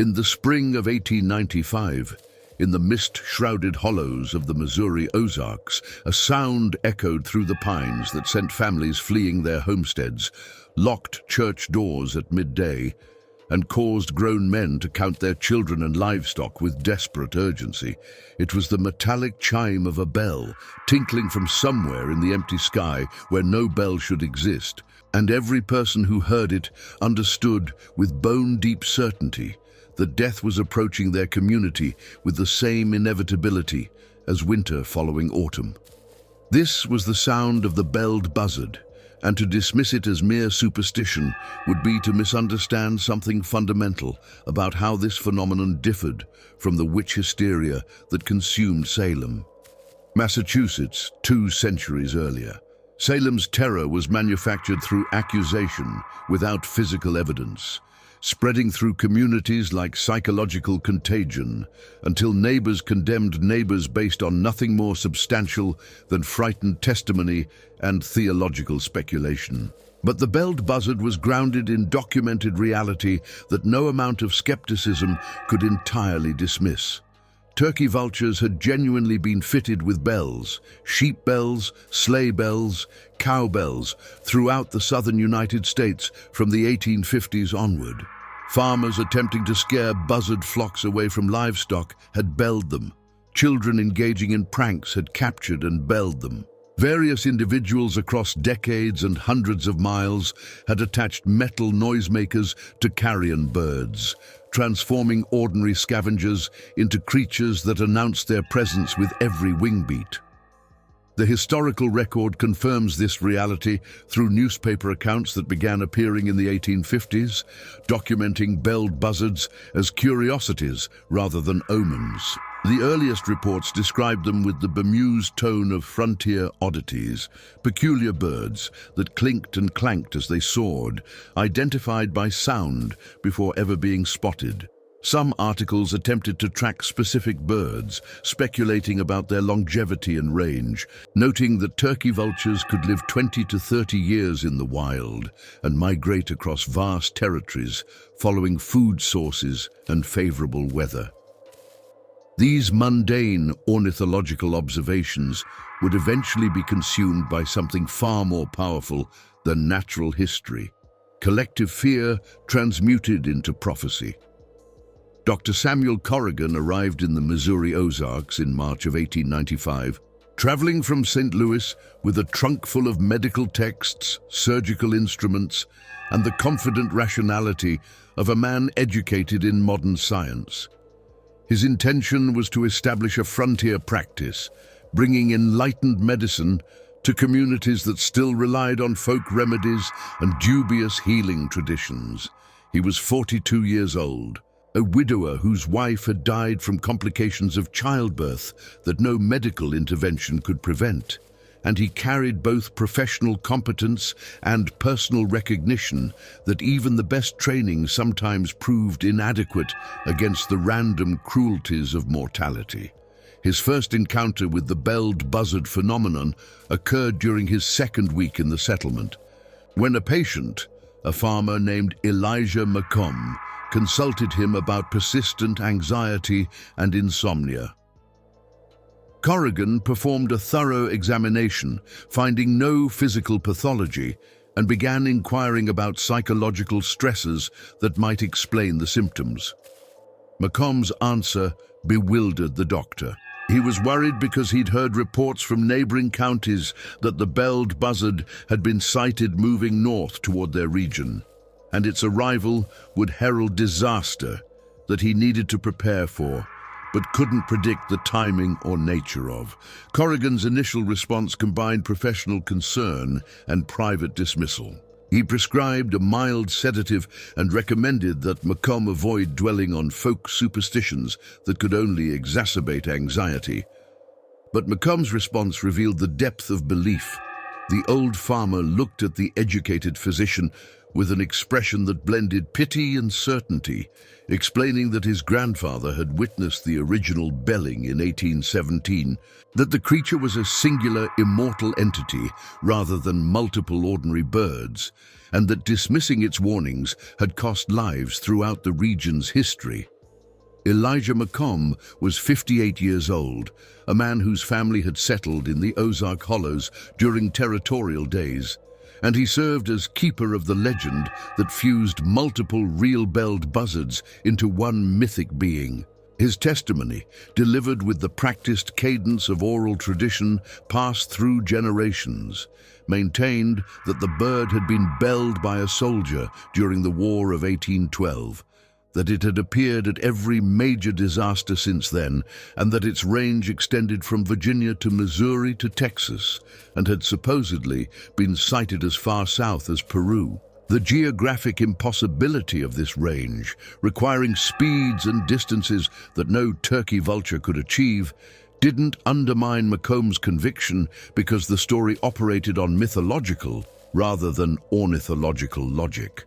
In the spring of 1895, in the mist-shrouded hollows of the Missouri Ozarks, a sound echoed through the pines that sent families fleeing their homesteads, locked church doors at midday, and caused grown men to count their children and livestock with desperate urgency. It was the metallic chime of a bell, tinkling from somewhere in the empty sky where no bell should exist, and every person who heard it understood with bone-deep certainty that death was approaching their community with the same inevitability as winter following autumn. This was the sound of the belled buzzard, and to dismiss it as mere superstition would be to misunderstand something fundamental about how this phenomenon differed from the witch hysteria that consumed Salem, Massachusetts, 2 centuries earlier. Salem's terror was manufactured through accusation without physical evidence, spreading through communities like psychological contagion until neighbors condemned neighbors based on nothing more substantial than frightened testimony and theological speculation. But the belled buzzard was grounded in documented reality that no amount of skepticism could entirely dismiss. Turkey vultures had genuinely been fitted with bells, sheep bells, sleigh bells, cow bells, throughout the southern United States from the 1850s onward. Farmers attempting to scare buzzard flocks away from livestock had belled them. Children engaging in pranks had captured and belled them. Various individuals across decades and hundreds of miles had attached metal noisemakers to carrion birds, transforming ordinary scavengers into creatures that announced their presence with every wing beat. The historical record confirms this reality through newspaper accounts that began appearing in the 1850s, documenting belled buzzards as curiosities rather than omens. The earliest reports described them with the bemused tone of frontier oddities, peculiar birds that clinked and clanked as they soared, identified by sound before ever being spotted. Some articles attempted to track specific birds, speculating about their longevity and range, noting that turkey vultures could live 20 to 30 years in the wild and migrate across vast territories following food sources and favorable weather. These mundane ornithological observations would eventually be consumed by something far more powerful than natural history, collective fear transmuted into prophecy. Dr. Samuel Corrigan arrived in the Missouri Ozarks in March of 1895, traveling from St. Louis with a trunk full of medical texts, surgical instruments, and the confident rationality of a man educated in modern science. His intention was to establish a frontier practice, bringing enlightened medicine to communities that still relied on folk remedies and dubious healing traditions. He was 42 years old, a widower whose wife had died from complications of childbirth that no medical intervention could prevent, and he carried both professional competence and personal recognition that even the best training sometimes proved inadequate against the random cruelties of mortality. His first encounter with the belled buzzard phenomenon occurred during his second week in the settlement, when a patient, a farmer named Elijah Macabre, consulted him about persistent anxiety and insomnia. Corrigan performed a thorough examination, finding no physical pathology, and began inquiring about psychological stresses that might explain the symptoms. Macabre's answer bewildered the doctor. He was worried because he'd heard reports from neighboring counties that the belled buzzard had been sighted moving north toward their region, and its arrival would herald disaster that he needed to prepare for, but couldn't predict the timing or nature of. Corrigan's initial response combined professional concern and private dismissal. He prescribed a mild sedative and recommended that Macabre avoid dwelling on folk superstitions that could only exacerbate anxiety. But Macabre's response revealed the depth of belief. The old farmer looked at the educated physician with an expression that blended pity and certainty, explaining that his grandfather had witnessed the original belling in 1817, that the creature was a singular, immortal entity rather than multiple ordinary birds, and that dismissing its warnings had cost lives throughout the region's history. Elijah Macabre was 58 years old, a man whose family had settled in the Ozark Hollows during territorial days, and he served as keeper of the legend that fused multiple real-belled buzzards into one mythic being. His testimony, delivered with the practiced cadence of oral tradition passed through generations, maintained that the bird had been belled by a soldier during the War of 1812, that it had appeared at every major disaster since then, and that its range extended from Virginia to Missouri to Texas, and had supposedly been sighted as far south as Peru. The geographic impossibility of this range, requiring speeds and distances that no turkey vulture could achieve, didn't undermine Macabre's conviction because the story operated on mythological rather than ornithological logic.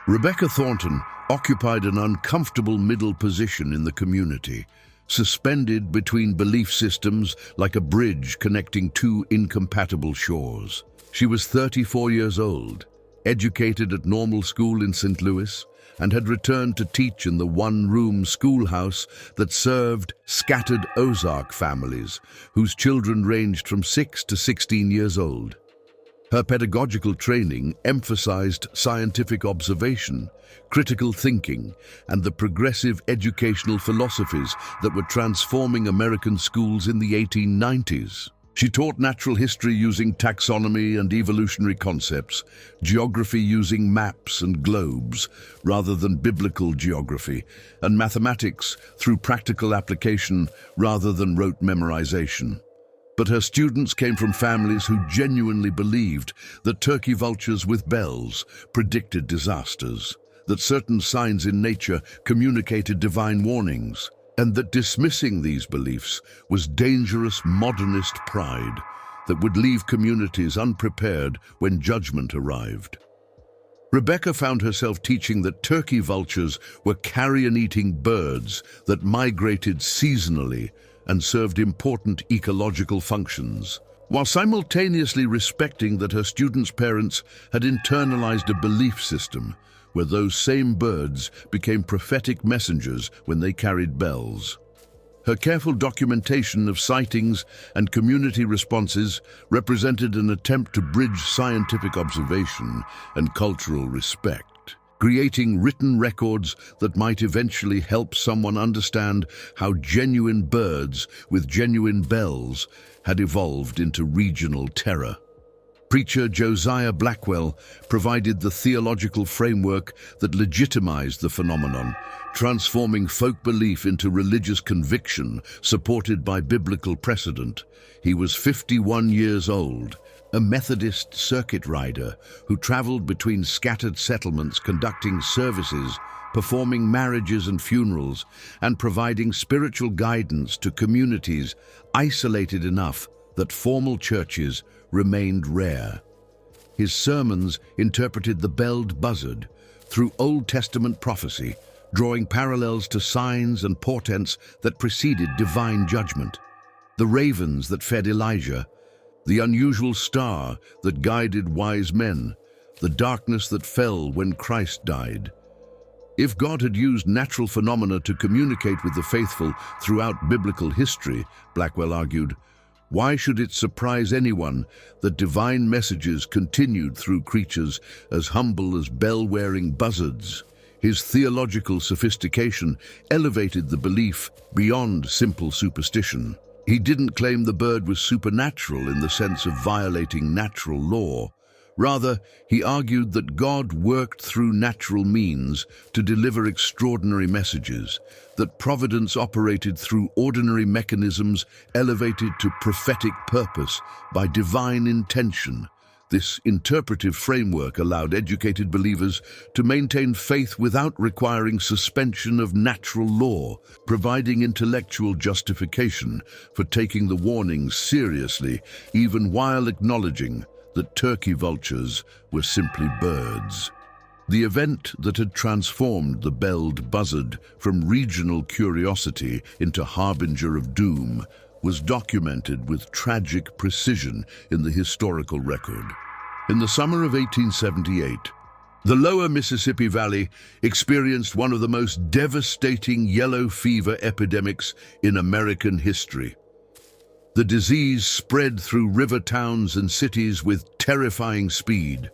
Rebecca Thornton occupied an uncomfortable middle position in the community, suspended between belief systems like a bridge connecting two incompatible shores. She was 34 years old, educated at normal school in St. Louis, and had returned to teach in the one-room schoolhouse that served scattered Ozark families, whose children ranged from 6 to 16 years old. Her pedagogical training emphasized scientific observation, critical thinking, and the progressive educational philosophies that were transforming American schools in the 1890s. She taught natural history using taxonomy and evolutionary concepts, geography using maps and globes rather than biblical geography, and mathematics through practical application rather than rote memorization. But her students came from families who genuinely believed that turkey vultures with bells predicted disasters, that certain signs in nature communicated divine warnings, and that dismissing these beliefs was dangerous modernist pride that would leave communities unprepared when judgment arrived. Rebecca found herself teaching that turkey vultures were carrion-eating birds that migrated seasonally and served important ecological functions, while simultaneously respecting that her students' parents had internalized a belief system where those same birds became prophetic messengers when they carried bells. Her careful documentation of sightings and community responses represented an attempt to bridge scientific observation and cultural respect, creating written records that might eventually help someone understand how genuine birds with genuine bells had evolved into regional terror. Preacher Josiah Blackwell provided the theological framework that legitimized the phenomenon, transforming folk belief into religious conviction supported by biblical precedent. He was 51 years old, a Methodist circuit rider who traveled between scattered settlements conducting services, performing marriages and funerals, and providing spiritual guidance to communities isolated enough that formal churches remained rare. His sermons interpreted the belled buzzard through Old Testament prophecy, drawing parallels to signs and portents that preceded divine judgment. The ravens that fed Elijah, the unusual star that guided wise men, the darkness that fell when Christ died. If God had used natural phenomena to communicate with the faithful throughout biblical history, Blackwell argued, why should it surprise anyone that divine messages continued through creatures as humble as bell-wearing buzzards? His theological sophistication elevated the belief beyond simple superstition. He didn't claim the bird was supernatural in the sense of violating natural law. Rather, he argued that God worked through natural means to deliver extraordinary messages, that providence operated through ordinary mechanisms elevated to prophetic purpose by divine intention. This interpretive framework allowed educated believers to maintain faith without requiring suspension of natural law, providing intellectual justification for taking the warnings seriously, even while acknowledging that turkey vultures were simply birds. The event that had transformed the belled buzzard from regional curiosity into harbinger of doom was documented with tragic precision in the historical record. In the summer of 1878, The lower Mississippi Valley experienced one of the most devastating yellow fever epidemics in American history. The disease spread through river towns and cities with terrifying speed,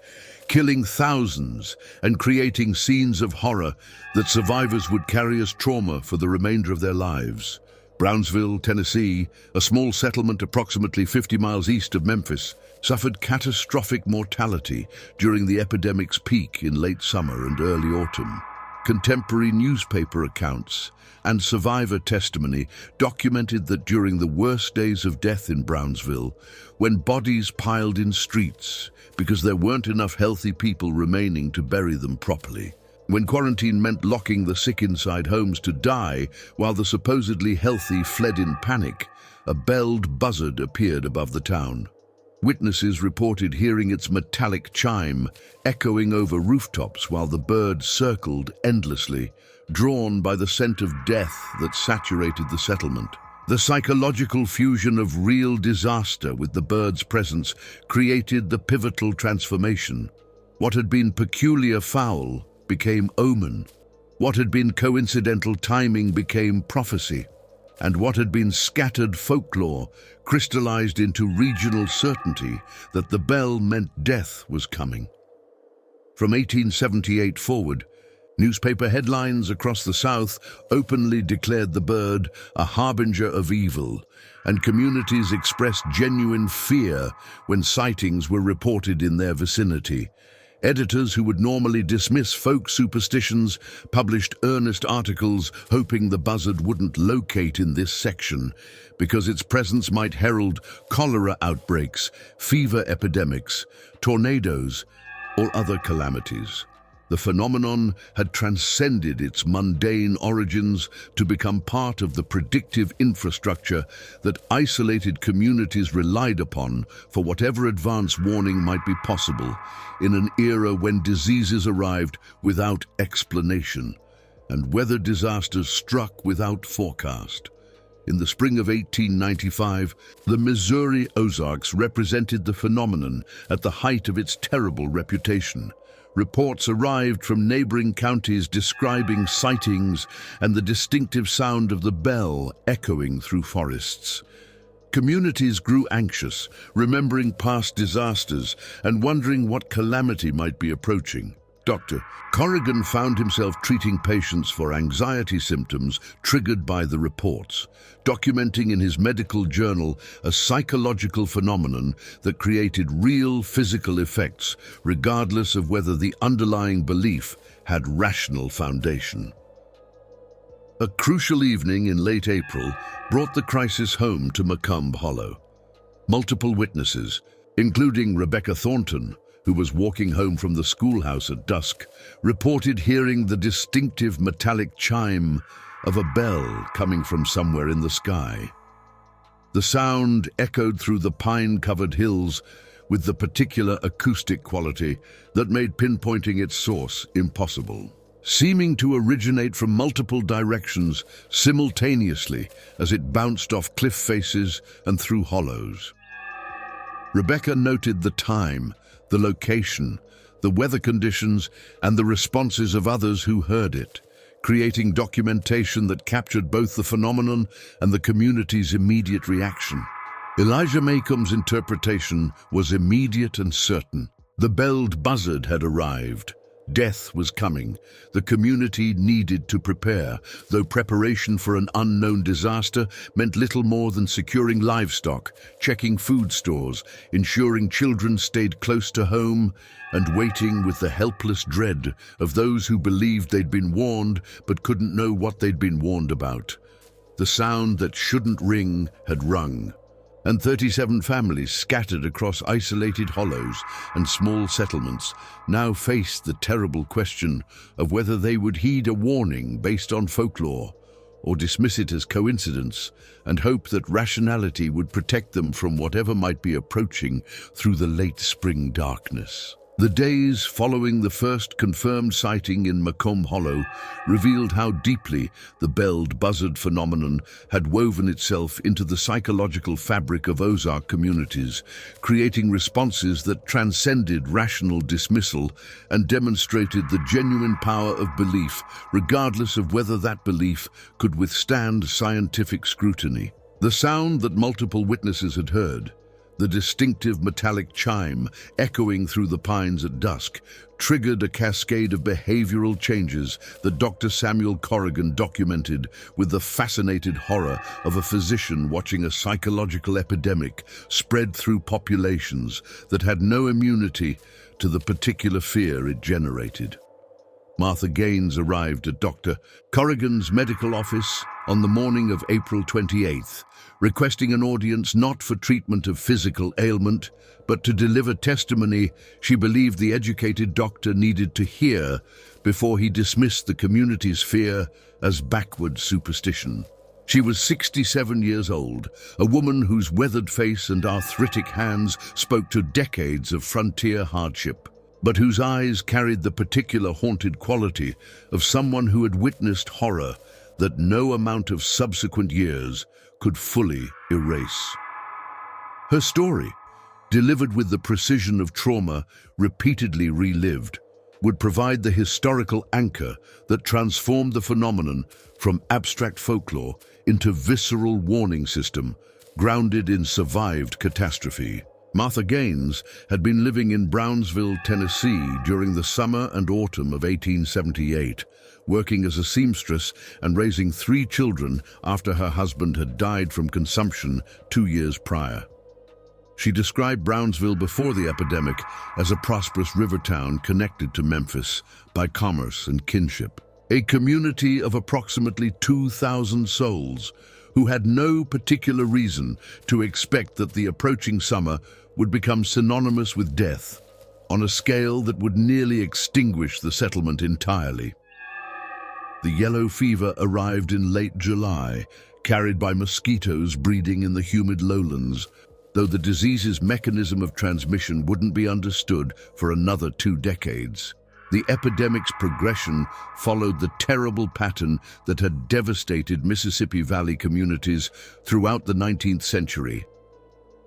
killing thousands and creating scenes of horror that survivors would carry as trauma for the remainder of their lives. Brownsville, Tennessee, a small settlement approximately 50 miles east of Memphis, suffered catastrophic mortality during the epidemic's peak in late summer and early autumn. Contemporary newspaper accounts and survivor testimony documented that during the worst days of death in Brownsville, when bodies piled in streets because there weren't enough healthy people remaining to bury them properly, when quarantine meant locking the sick inside homes to die while the supposedly healthy fled in panic, a belled buzzard appeared above the town. Witnesses reported hearing its metallic chime echoing over rooftops while the bird circled endlessly, drawn by the scent of death that saturated the settlement. The psychological fusion of real disaster with the bird's presence created the pivotal transformation. What had been peculiar foul became omen. What had been coincidental timing became prophecy. And what had been scattered folklore crystallized into regional certainty that the bell meant death was coming. From 1878 forward, newspaper headlines across the South openly declared the bird a harbinger of evil, and communities expressed genuine fear when sightings were reported in their vicinity. Editors who would normally dismiss folk superstitions published earnest articles hoping the buzzard wouldn't locate in this section because its presence might herald cholera outbreaks, fever epidemics, tornadoes, or other calamities. The phenomenon had transcended its mundane origins to become part of the predictive infrastructure that isolated communities relied upon for whatever advance warning might be possible in an era when diseases arrived without explanation and weather disasters struck without forecast. In the spring of 1895, the Missouri Ozarks represented the phenomenon at the height of its terrible reputation. Reports arrived from neighboring counties describing sightings and the distinctive sound of the bell echoing through forests. Communities grew anxious, remembering past disasters and wondering what calamity might be approaching. Dr. Corrigan found himself treating patients for anxiety symptoms triggered by the reports, documenting in his medical journal a psychological phenomenon that created real physical effects, regardless of whether the underlying belief had rational foundation. A crucial evening in late April brought the crisis home to Macabre Hollow. Multiple witnesses, including Rebecca Thornton, who was walking home from the schoolhouse at dusk, reported hearing the distinctive metallic chime of a bell coming from somewhere in the sky. The sound echoed through the pine-covered hills with the particular acoustic quality that made pinpointing its source impossible, seeming to originate from multiple directions simultaneously as it bounced off cliff faces and through hollows. Rebecca noted the time, the location, the weather conditions, and the responses of others who heard it, creating documentation that captured both the phenomenon and the community's immediate reaction. Elijah Maycomb's interpretation was immediate and certain. The belled buzzard had arrived. Death was coming. The community needed to prepare, though preparation for an unknown disaster meant little more than securing livestock, checking food stores, ensuring children stayed close to home, and waiting with the helpless dread of those who believed they'd been warned but couldn't know what they'd been warned about. The sound that shouldn't ring had rung, and 37 families scattered across isolated hollows and small settlements now faced the terrible question of whether they would heed a warning based on folklore or dismiss it as coincidence and hope that rationality would protect them from whatever might be approaching through the late spring darkness. The days following the first confirmed sighting in Macabre Hollow revealed how deeply the belled Buzzard phenomenon had woven itself into the psychological fabric of Ozark communities, creating responses that transcended rational dismissal and demonstrated the genuine power of belief, regardless of whether that belief could withstand scientific scrutiny. The sound that multiple witnesses had heard, the distinctive metallic chime echoing through the pines at dusk, triggered a cascade of behavioral changes that Dr. Samuel Corrigan documented with the fascinated horror of a physician watching a psychological epidemic spread through populations that had no immunity to the particular fear it generated. Martha Gaines arrived at Dr. Corrigan's medical office on the morning of April 28th, requesting an audience not for treatment of physical ailment, but to deliver testimony she believed the educated doctor needed to hear before he dismissed the community's fear as backward superstition. She was 67 years old, a woman whose weathered face and arthritic hands spoke to decades of frontier hardship, but whose eyes carried the particular haunted quality of someone who had witnessed horror that no amount of subsequent years could fully erase. Her story, delivered with the precision of trauma repeatedly relived, would provide the historical anchor that transformed the phenomenon from abstract folklore into visceral warning system grounded in survived catastrophe. Martha Gaines had been living in Brownsville, Tennessee during the summer and autumn of 1878, working as a seamstress and raising 3 children after her husband had died from consumption 2 years prior. She described Brownsville before the epidemic as a prosperous river town connected to Memphis by commerce and kinship, a community of approximately 2,000 souls who had no particular reason to expect that the approaching summer would become synonymous with death on a scale that would nearly extinguish the settlement entirely. The yellow fever arrived in late July, carried by mosquitoes breeding in the humid lowlands, though the disease's mechanism of transmission wouldn't be understood for another 2 decades. The epidemic's progression followed the terrible pattern that had devastated Mississippi Valley communities throughout the 19th century.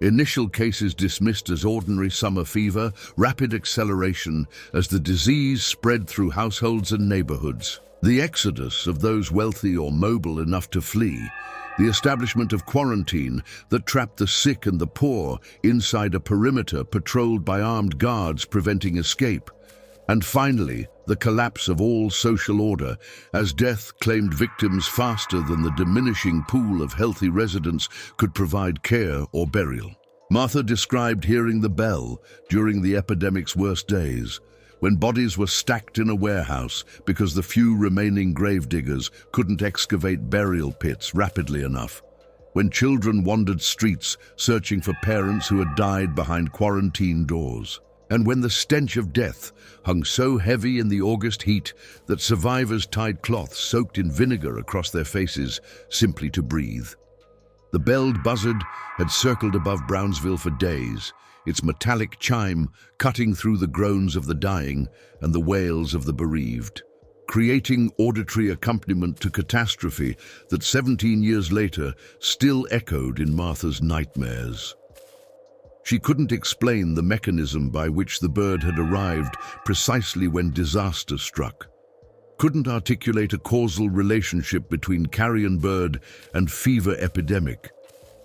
Initial cases dismissed as ordinary summer fever, rapid acceleration as the disease spread through households and neighborhoods. The exodus of those wealthy or mobile enough to flee, the establishment of quarantine that trapped the sick and the poor inside a perimeter patrolled by armed guards preventing escape, and finally, the collapse of all social order as death claimed victims faster than the diminishing pool of healthy residents could provide care or burial. Martha described hearing the bell during the epidemic's worst days, when bodies were stacked in a warehouse because the few remaining gravediggers couldn't excavate burial pits rapidly enough, when children wandered streets searching for parents who had died behind quarantine doors, and when the stench of death hung so heavy in the August heat that survivors tied cloths soaked in vinegar across their faces simply to breathe. The belled Buzzard had circled above Brownsville for days, its metallic chime cutting through the groans of the dying and the wails of the bereaved, creating auditory accompaniment to catastrophe that 17 years later still echoed in Martha's nightmares. She couldn't explain the mechanism by which the bird had arrived precisely when disaster struck, couldn't articulate a causal relationship between carrion bird and fever epidemic,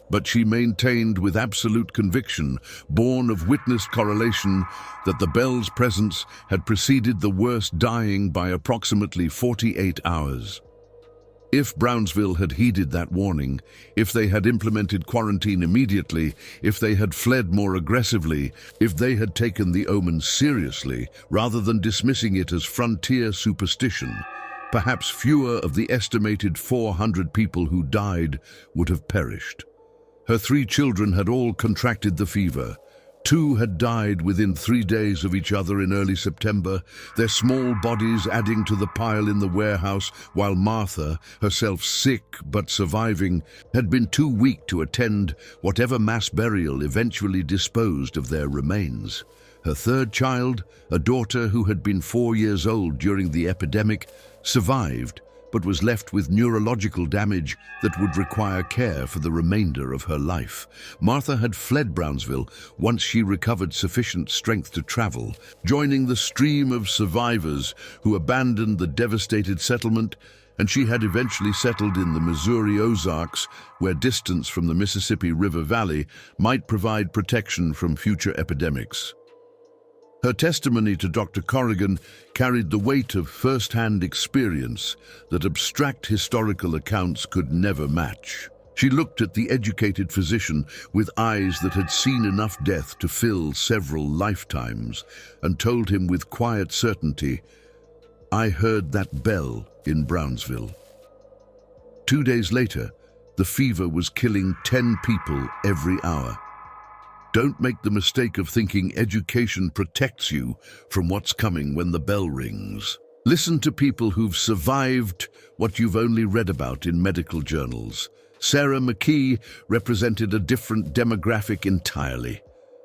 but she maintained with absolute conviction, born of witnessed correlation, that the bell's presence had preceded the worst dying by approximately 48 hours. If Brownsville had heeded that warning, if they had implemented quarantine immediately, if they had fled more aggressively, if they had taken the omen seriously rather than dismissing it as frontier superstition, perhaps fewer of the estimated 400 people who died would have perished. Her 3 children had all contracted the fever. 2 had died within 3 days of each other in early September, their small bodies adding to the pile in the warehouse, while Martha, herself sick but surviving, had been too weak to attend whatever mass burial eventually disposed of their remains. Her third child, a daughter who had been 4 years old during the epidemic, survived but was left with neurological damage that would require care for the remainder of her life. Martha had fled Brownsville once she recovered sufficient strength to travel, joining the stream of survivors who abandoned the devastated settlement, and she had eventually settled in the Missouri Ozarks, where distance from the Mississippi River Valley might provide protection from future epidemics. Her testimony to Dr. Corrigan carried the weight of first-hand experience that abstract historical accounts could never match. She looked at the educated physician with eyes that had seen enough death to fill several lifetimes and told him with quiet certainty, "I heard that bell in Brownsville." 2 days later, the fever was killing 10 people every hour. Don't make the mistake of thinking education protects you from what's coming when the bell rings. Listen to people who've survived what you've only read about in medical journals. Sarah McKee represented a different demographic entirely.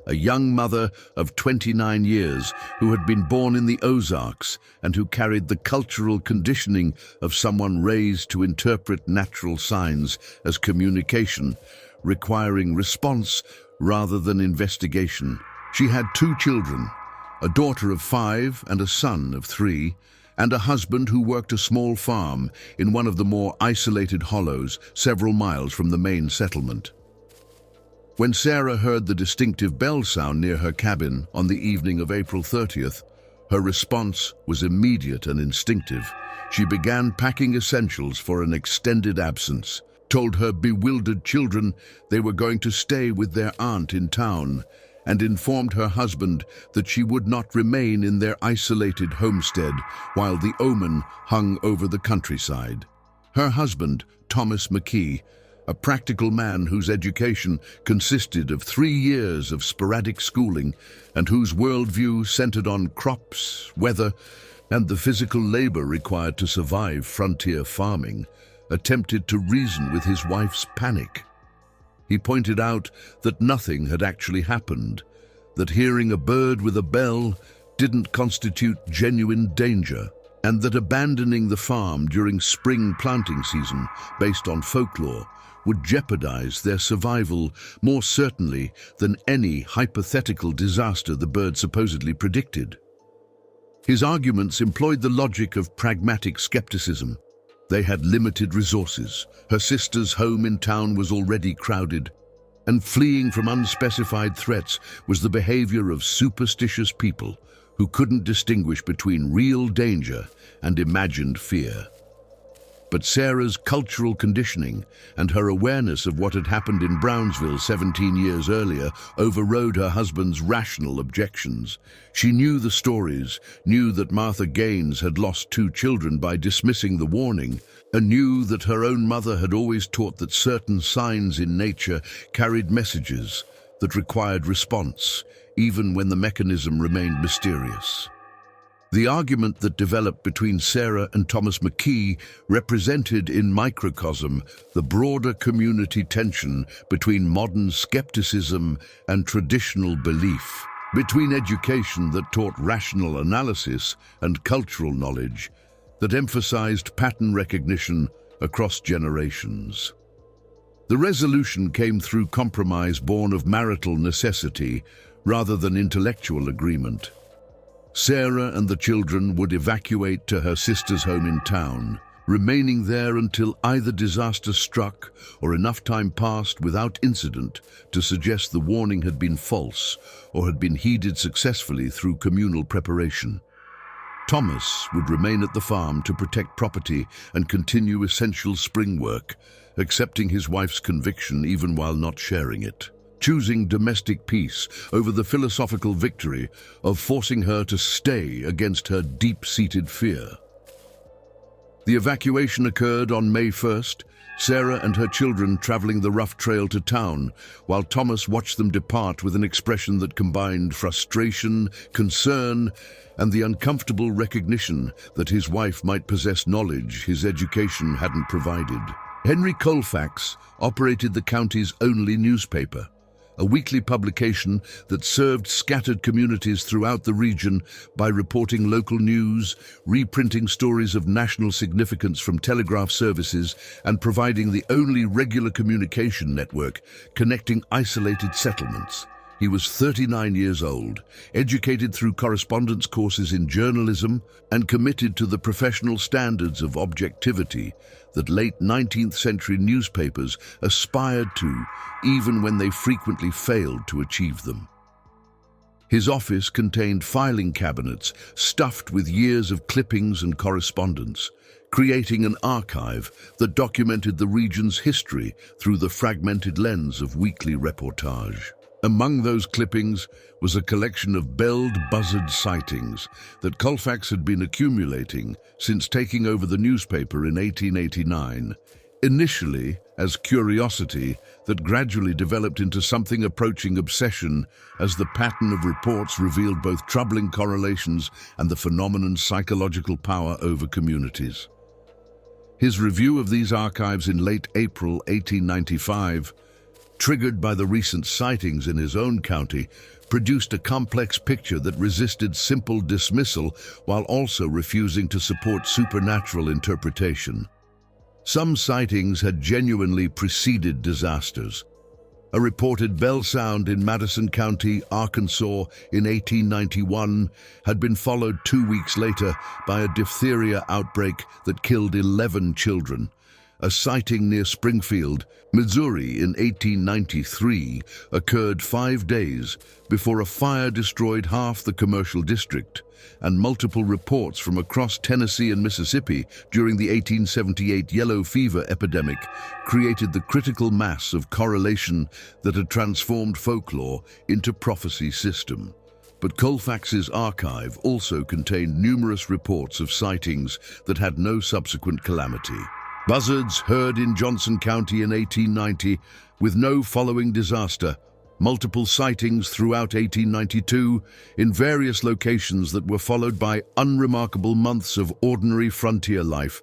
A young mother of 29 years who had been born in the Ozarks and who carried the cultural conditioning of someone raised to interpret natural signs as communication, requiring response rather than investigation. She had 2 children, a daughter of 5 and a son of 3, and a husband who worked a small farm in one of the more isolated hollows several miles from the main settlement. When Sarah heard the distinctive bell sound near her cabin on the evening of April 30th, her response was immediate and instinctive. She began packing essentials for an extended absence, told her bewildered children they were going to stay with their aunt in town, and informed her husband that she would not remain in their isolated homestead while the omen hung over the countryside. Her husband, Thomas McKee, a practical man whose education consisted of 3 years of sporadic schooling and whose worldview centered on crops, weather, and the physical labor required to survive frontier farming, attempted to reason with his wife's panic. He pointed out that nothing had actually happened, that hearing a bird with a bell didn't constitute genuine danger, and that abandoning the farm during spring planting season based on folklore would jeopardize their survival more certainly than any hypothetical disaster the bird supposedly predicted. His arguments employed the logic of pragmatic skepticism. They had limited resources. Her sister's home in town was already crowded, and fleeing from unspecified threats was the behavior of superstitious people who couldn't distinguish between real danger and imagined fear. But Sarah's cultural conditioning and her awareness of what had happened in Brownsville 17 years earlier overrode her husband's rational objections. She knew the stories, knew that Martha Gaines had lost 2 children by dismissing the warning, and knew that her own mother had always taught that certain signs in nature carried messages that required response, even when the mechanism remained mysterious. The argument that developed between Sarah and Thomas McKee represented in microcosm the broader community tension between modern skepticism and traditional belief, between education that taught rational analysis and cultural knowledge that emphasized pattern recognition across generations. The resolution came through compromise born of marital necessity rather than intellectual agreement. Sarah and the children would evacuate to her sister's home in town, remaining there until either disaster struck or enough time passed without incident to suggest the warning had been false or had been heeded successfully through communal preparation. Thomas would remain at the farm to protect property and continue essential spring work, accepting his wife's conviction even while not sharing it, choosing domestic peace over the philosophical victory of forcing her to stay against her deep-seated fear. The evacuation occurred on May 1st, Sarah and her children traveling the rough trail to town, while Thomas watched them depart with an expression that combined frustration, concern, and the uncomfortable recognition that his wife might possess knowledge his education hadn't provided. Henry Colfax operated the county's only newspaper, a weekly publication that served scattered communities throughout the region by reporting local news, reprinting stories of national significance from telegraph services, and providing the only regular communication network connecting isolated settlements. He was 39 years old, educated through correspondence courses in journalism, and committed to the professional standards of objectivity that late 19th century newspapers aspired to, even when they frequently failed to achieve them. His office contained filing cabinets stuffed with years of clippings and correspondence, creating an archive that documented the region's history through the fragmented lens of weekly reportage. Among those clippings was a collection of belled Buzzard sightings that Colfax had been accumulating since taking over the newspaper in 1889, initially as curiosity that gradually developed into something approaching obsession as the pattern of reports revealed both troubling correlations and the phenomenon's psychological power over communities. His review of these archives in late April 1895, triggered by the recent sightings in his own county, produced a complex picture that resisted simple dismissal while also refusing to support supernatural interpretation. Some sightings had genuinely preceded disasters. A reported bell sound in Madison County, Arkansas in 1891 had been followed 2 weeks later by a diphtheria outbreak that killed 11 children. A sighting near Springfield, Missouri in 1893 occurred 5 days before a fire destroyed half the commercial district, and multiple reports from across Tennessee and Mississippi during the 1878 yellow fever epidemic created the critical mass of correlation that had transformed folklore into prophecy system. But Colfax's archive also contained numerous reports of sightings that had no subsequent calamity. Buzzards heard in Johnson County in 1890 with no following disaster, multiple sightings throughout 1892 in various locations that were followed by unremarkable months of ordinary frontier life,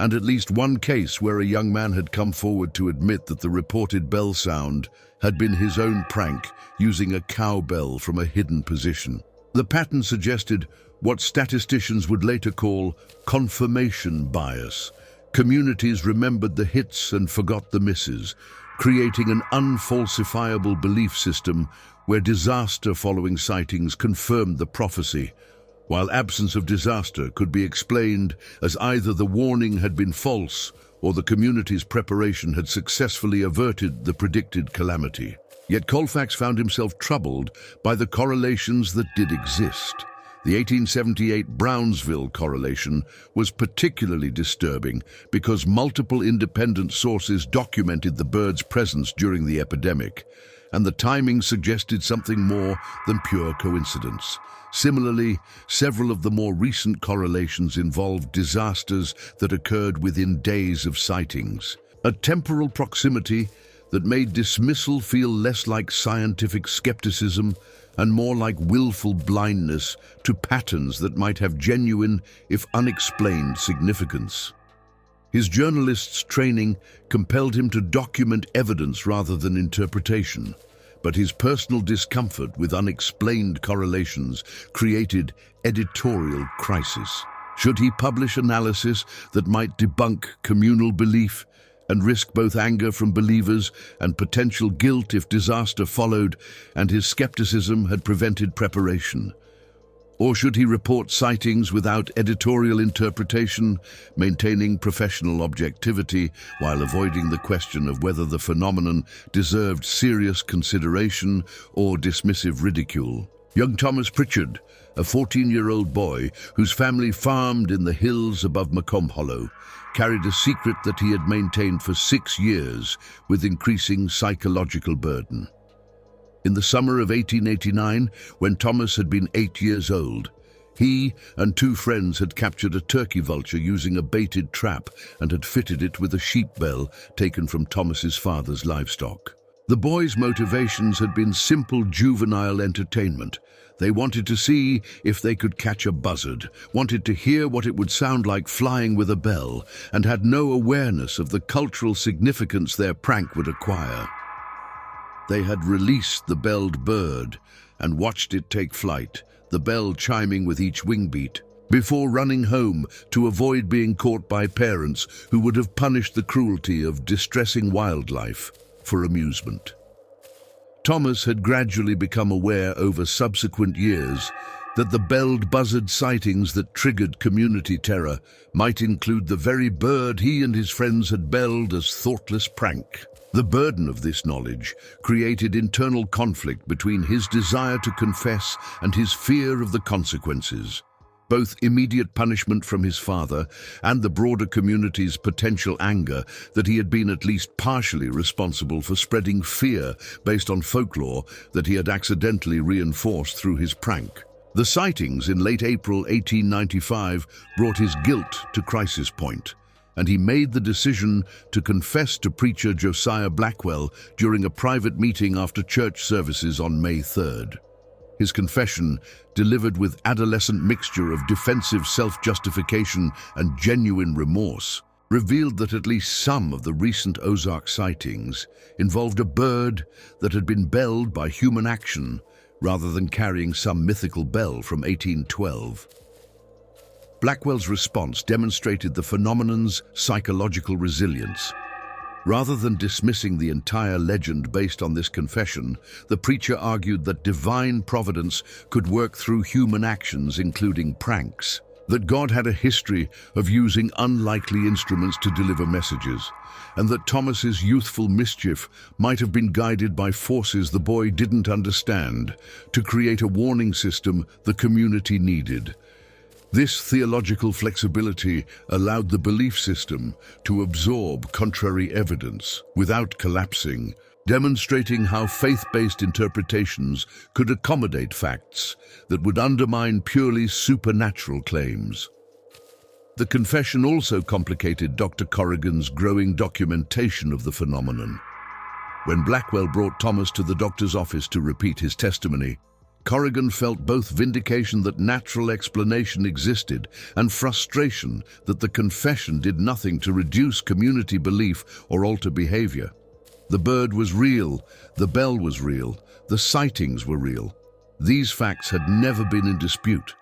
and at least one case where a young man had come forward to admit that the reported bell sound had been his own prank using a cowbell from a hidden position. The pattern suggested what statisticians would later call confirmation bias. Communities remembered the hits and forgot the misses, creating an unfalsifiable belief system where disaster following sightings confirmed the prophecy, while absence of disaster could be explained as either the warning had been false or the community's preparation had successfully averted the predicted calamity. Yet Colfax found himself troubled by the correlations that did exist. The 1878 Brownsville correlation was particularly disturbing because multiple independent sources documented the bird's presence during the epidemic, and the timing suggested something more than pure coincidence. Similarly, several of the more recent correlations involved disasters that occurred within days of sightings. A temporal proximity that made dismissal feel less like scientific skepticism and more like willful blindness to patterns that might have genuine, if unexplained, significance. His journalist's training compelled him to document evidence rather than interpretation, but his personal discomfort with unexplained correlations created editorial crisis. Should he publish analysis that might debunk communal belief and risk both anger from believers and potential guilt if disaster followed and his skepticism had prevented preparation? Or should he report sightings without editorial interpretation, maintaining professional objectivity while avoiding the question of whether the phenomenon deserved serious consideration or dismissive ridicule? Young Thomas Pritchard, a 14-year-old boy whose family farmed in the hills above Macomb Hollow, carried a secret that he had maintained for 6 years with increasing psychological burden. In the summer of 1889, when Thomas had been 8 years old, he and 2 friends had captured a turkey vulture using a baited trap and had fitted it with a sheep bell taken from Thomas's father's livestock. The boys' motivations had been simple juvenile entertainment. They wanted to see if they could catch a buzzard, wanted to hear what it would sound like flying with a bell, and had no awareness of the cultural significance their prank would acquire. They had released the belled bird and watched it take flight, the bell chiming with each wing beat, before running home to avoid being caught by parents who would have punished the cruelty of distressing wildlife for amusement. Thomas had gradually become aware over subsequent years that the belled buzzard sightings that triggered community terror might include the very bird he and his friends had belled as thoughtless prank. The burden of this knowledge created internal conflict between his desire to confess and his fear of the consequences. Both immediate punishment from his father and the broader community's potential anger that he had been at least partially responsible for spreading fear based on folklore that he had accidentally reinforced through his prank. The sightings in late April 1895 brought his guilt to crisis point, and he made the decision to confess to preacher Josiah Blackwell during a private meeting after church services on May 3rd. His confession, delivered with adolescent mixture of defensive self-justification and genuine remorse, revealed that at least some of the recent Ozark sightings involved a bird that had been belled by human action rather than carrying some mythical bell from 1812. Blackwell's response demonstrated the phenomenon's psychological resilience. Rather than dismissing the entire legend based on this confession, the preacher argued that divine providence could work through human actions, including pranks, that God had a history of using unlikely instruments to deliver messages, and that Thomas's youthful mischief might have been guided by forces the boy didn't understand to create a warning system the community needed. This theological flexibility allowed the belief system to absorb contrary evidence without collapsing, demonstrating how faith-based interpretations could accommodate facts that would undermine purely supernatural claims. The confession also complicated Dr. Corrigan's growing documentation of the phenomenon. When Blackwell brought Thomas to the doctor's office to repeat his testimony, Corrigan felt both vindication that natural explanation existed and frustration that the confession did nothing to reduce community belief or alter behavior. The bird was real, the bell was real, the sightings were real. These facts had never been in dispute.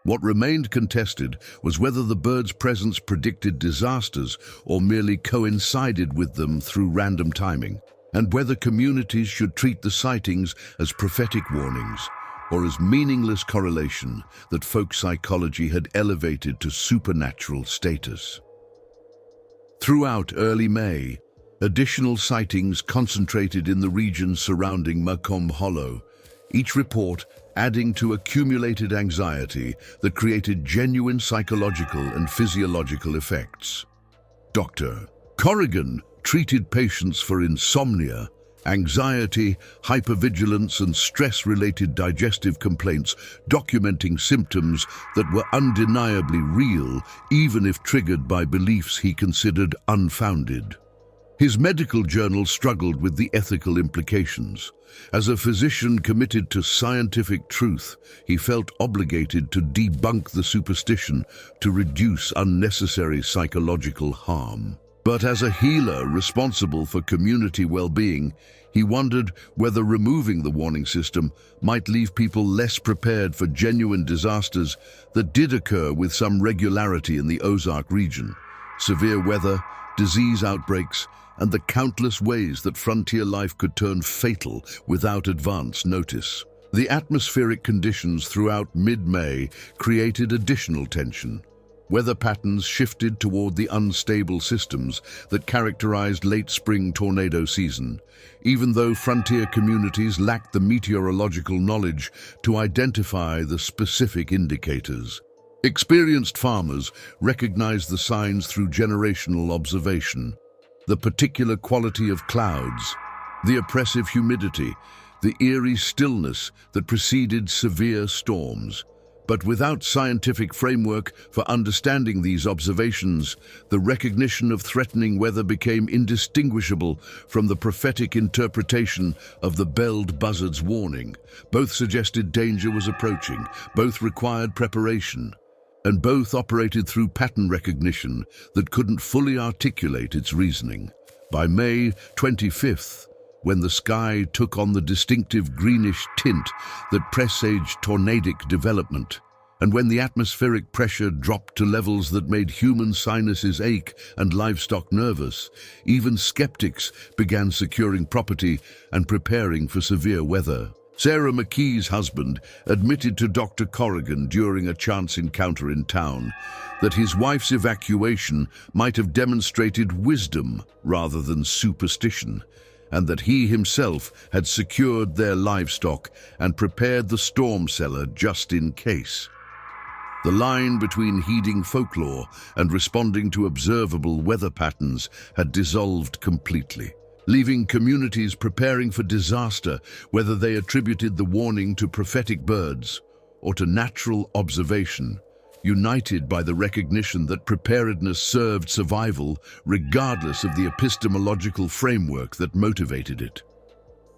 What remained contested was whether the bird's presence predicted disasters or merely coincided with them through random timing, and whether communities should treat the sightings as prophetic warnings or as meaningless correlation that folk psychology had elevated to supernatural status. Throughout early May, additional sightings concentrated in the region surrounding Macabre Hollow, each report adding to accumulated anxiety that created genuine psychological and physiological effects. Dr. Corrigan treated patients for insomnia, anxiety, hypervigilance, and stress-related digestive complaints, documenting symptoms that were undeniably real, even if triggered by beliefs he considered unfounded. His medical journal struggled with the ethical implications. As a physician committed to scientific truth, he felt obligated to debunk the superstition to reduce unnecessary psychological harm. But as a healer responsible for community well-being, he wondered whether removing the warning system might leave people less prepared for genuine disasters that did occur with some regularity in the Ozark region. Severe weather, disease outbreaks, and the countless ways that frontier life could turn fatal without advance notice. The atmospheric conditions throughout mid-May created additional tension. Weather patterns shifted toward the unstable systems that characterized late spring tornado season, even though frontier communities lacked the meteorological knowledge to identify the specific indicators. Experienced farmers recognized the signs through generational observation. The particular quality of clouds, the oppressive humidity, the eerie stillness that preceded severe storms. But without scientific framework for understanding these observations, the recognition of threatening weather became indistinguishable from the prophetic interpretation of the belled buzzard's warning. Both suggested danger was approaching, both required preparation, and both operated through pattern recognition that couldn't fully articulate its reasoning. By May 25th, when the sky took on the distinctive greenish tint that presaged tornadic development, and when the atmospheric pressure dropped to levels that made human sinuses ache and livestock nervous, even skeptics began securing property and preparing for severe weather. Sarah McKee's husband admitted to Dr. Corrigan during a chance encounter in town that his wife's evacuation might have demonstrated wisdom rather than superstition, and that he himself had secured their livestock and prepared the storm cellar just in case. The line between heeding folklore and responding to observable weather patterns had dissolved completely, leaving communities preparing for disaster, whether they attributed the warning to prophetic birds or to natural observation, united by the recognition that preparedness served survival regardless of the epistemological framework that motivated it.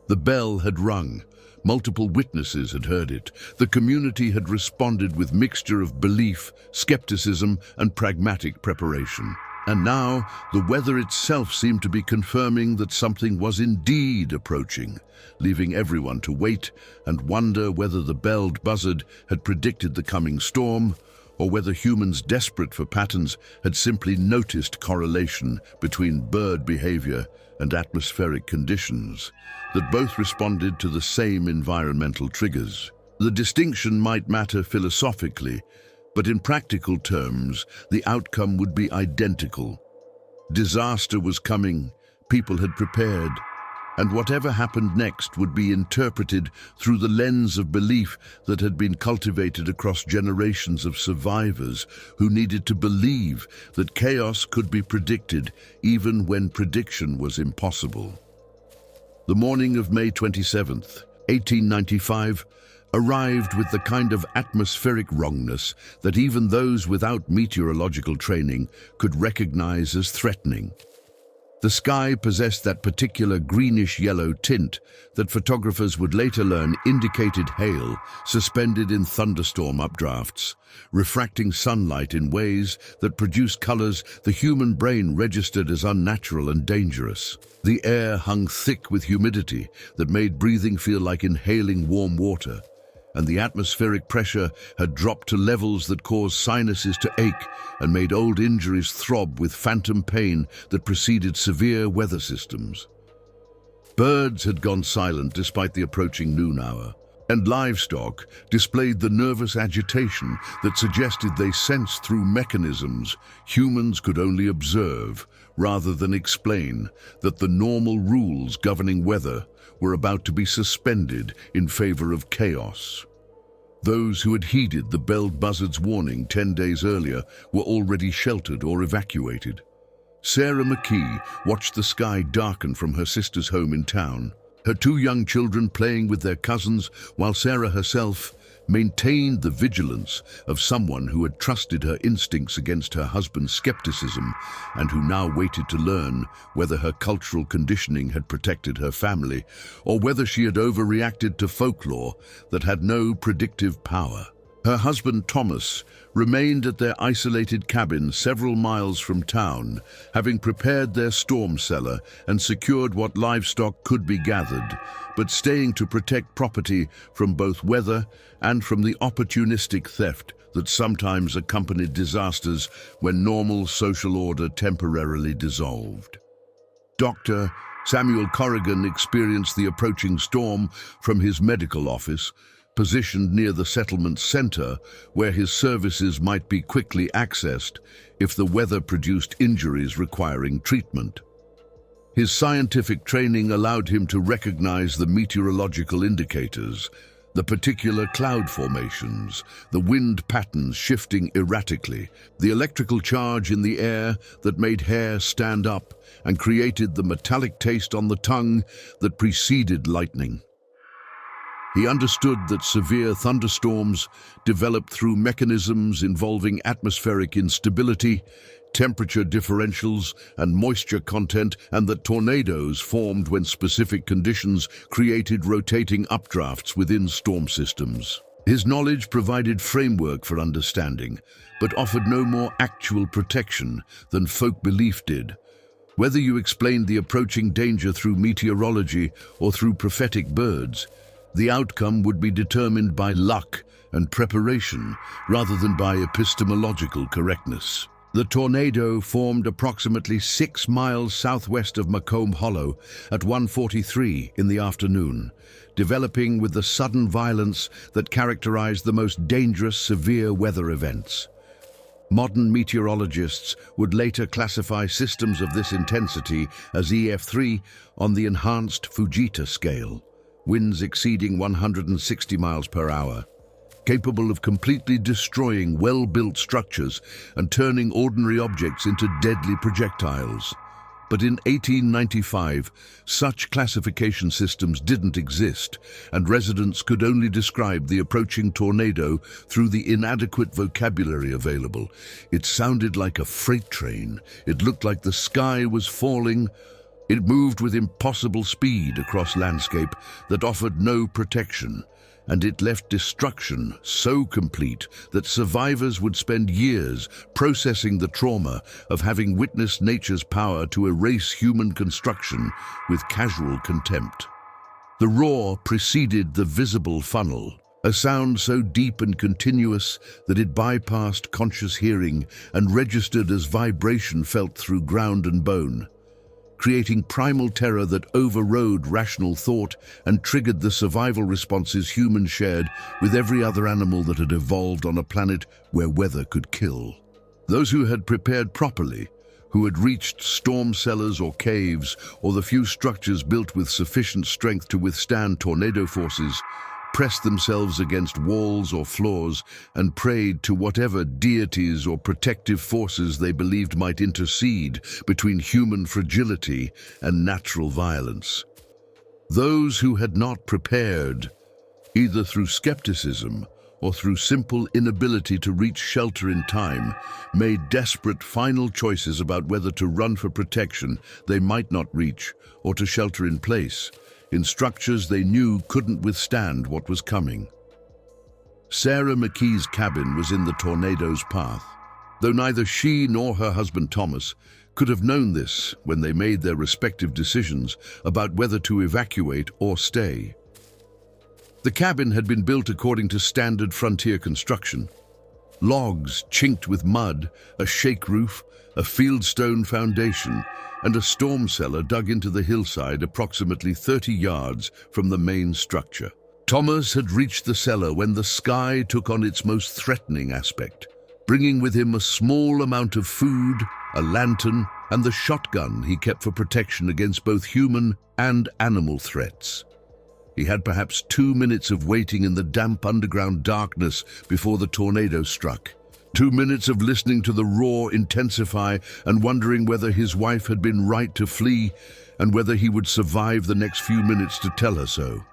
The bell had rung. Multiple witnesses had heard it. The community had responded with mixture of belief, skepticism, and pragmatic preparation. And now, the weather itself seemed to be confirming that something was indeed approaching, leaving everyone to wait and wonder whether the belled Buzzard had predicted the coming storm, or whether humans desperate for patterns had simply noticed correlation between bird behavior and atmospheric conditions, that both responded to the same environmental triggers. The distinction might matter philosophically, but in practical terms, the outcome would be identical. Disaster was coming, people had prepared, and whatever happened next would be interpreted through the lens of belief that had been cultivated across generations of survivors who needed to believe that chaos could be predicted even when prediction was impossible. The morning of May 27th, 1895, arrived with the kind of atmospheric wrongness that even those without meteorological training could recognize as threatening. The sky possessed that particular greenish-yellow tint that photographers would later learn indicated hail suspended in thunderstorm updrafts, refracting sunlight in ways that produced colors the human brain registered as unnatural and dangerous. The air hung thick with humidity that made breathing feel like inhaling warm water, and the atmospheric pressure had dropped to levels that caused sinuses to ache and made old injuries throb with phantom pain that preceded severe weather systems. Birds had gone silent despite the approaching noon hour, and livestock displayed the nervous agitation that suggested they sensed through mechanisms humans could only observe rather than explain, that the normal rules governing weather were about to be suspended in favor of chaos. Those who had heeded the belled buzzard's warning 10 days earlier were already sheltered or evacuated. Sarah McKee watched the sky darken from her sister's home in town, her two young children playing with their cousins, while Sarah herself maintained the vigilance of someone who had trusted her instincts against her husband's skepticism and who now waited to learn whether her cultural conditioning had protected her family or whether she had overreacted to folklore that had no predictive power. Her husband, Thomas, remained at their isolated cabin several miles from town, having prepared their storm cellar and secured what livestock could be gathered, but staying to protect property from both weather and from the opportunistic theft that sometimes accompanied disasters when normal social order temporarily dissolved. Dr. Samuel Corrigan experienced the approaching storm from his medical office, positioned near the settlement center, where his services might be quickly accessed if the weather produced injuries requiring treatment. His scientific training allowed him to recognize the meteorological indicators, the particular cloud formations, the wind patterns shifting erratically, the electrical charge in the air that made hair stand up and created the metallic taste on the tongue that preceded lightning. He understood that severe thunderstorms developed through mechanisms involving atmospheric instability, temperature differentials, and moisture content, and that tornadoes formed when specific conditions created rotating updrafts within storm systems. His knowledge provided framework for understanding, but offered no more actual protection than folk belief did. Whether you explained the approaching danger through meteorology or through prophetic birds, the outcome would be determined by luck and preparation rather than by epistemological correctness. The tornado formed approximately 6 miles southwest of Macomb Hollow at 1:43 in the afternoon, developing with the sudden violence that characterized the most dangerous severe weather events. Modern meteorologists would later classify systems of this intensity as EF3 on the enhanced Fujita scale, winds exceeding 160 miles per hour, capable of completely destroying well-built structures and turning ordinary objects into deadly projectiles. But in 1895, such classification systems didn't exist, and residents could only describe the approaching tornado through the inadequate vocabulary available. It sounded like a freight train. It looked like the sky was falling. It moved with impossible speed across landscape that offered no protection, and it left destruction so complete that survivors would spend years processing the trauma of having witnessed nature's power to erase human construction with casual contempt. The roar preceded the visible funnel, a sound so deep and continuous that it bypassed conscious hearing and registered as vibration felt through ground and bone, creating primal terror that overrode rational thought and triggered the survival responses humans shared with every other animal that had evolved on a planet where weather could kill. Those who had prepared properly, who had reached storm cellars or caves, or the few structures built with sufficient strength to withstand tornado forces, pressed themselves against walls or floors and prayed to whatever deities or protective forces they believed might intercede between human fragility and natural violence. Those who had not prepared, either through skepticism or through simple inability to reach shelter in time, made desperate final choices about whether to run for protection they might not reach or to shelter in place, in structures they knew couldn't withstand what was coming. Sarah McKee's cabin was in the tornado's path, though neither she nor her husband Thomas could have known this when they made their respective decisions about whether to evacuate or stay. The cabin had been built according to standard frontier construction. Logs chinked with mud, a shake roof, a fieldstone foundation, and a storm cellar dug into the hillside approximately 30 yards from the main structure. Thomas had reached the cellar when the sky took on its most threatening aspect, bringing with him a small amount of food, a lantern, and the shotgun he kept for protection against both human and animal threats. He had perhaps 2 minutes of waiting in the damp underground darkness before the tornado struck. 2 minutes of listening to the roar intensify and wondering whether his wife had been right to flee and whether he would survive the next few minutes to tell her so.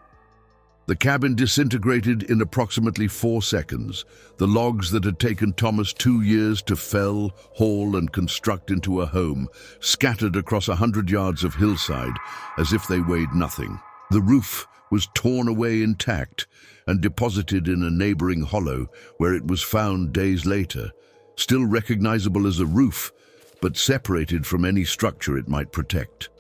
The cabin disintegrated in approximately 4 seconds. The logs that had taken Thomas 2 years to fell, haul, and construct into a home scattered across 100 yards of hillside as if they weighed nothing. The roof was torn away intact and deposited in a neighboring hollow where it was found days later, still recognizable as a roof, but separated from any structure it might protect.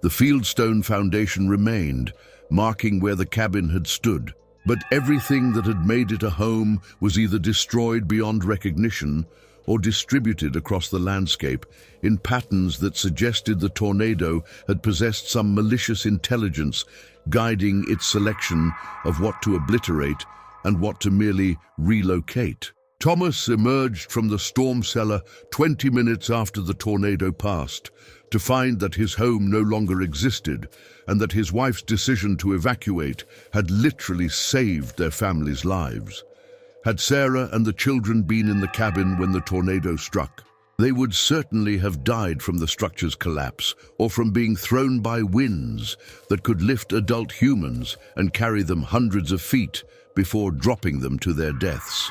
The fieldstone foundation remained, marking where the cabin had stood, but everything that had made it a home was either destroyed beyond recognition or distributed across the landscape in patterns that suggested the tornado had possessed some malicious intelligence guiding its selection of what to obliterate and what to merely relocate. Thomas emerged from the storm cellar 20 minutes after the tornado passed to find that his home no longer existed and that his wife's decision to evacuate had literally saved their family's lives. Had Sarah and the children been in the cabin when the tornado struck, they would certainly have died from the structure's collapse or from being thrown by winds that could lift adult humans and carry them hundreds of feet before dropping them to their deaths.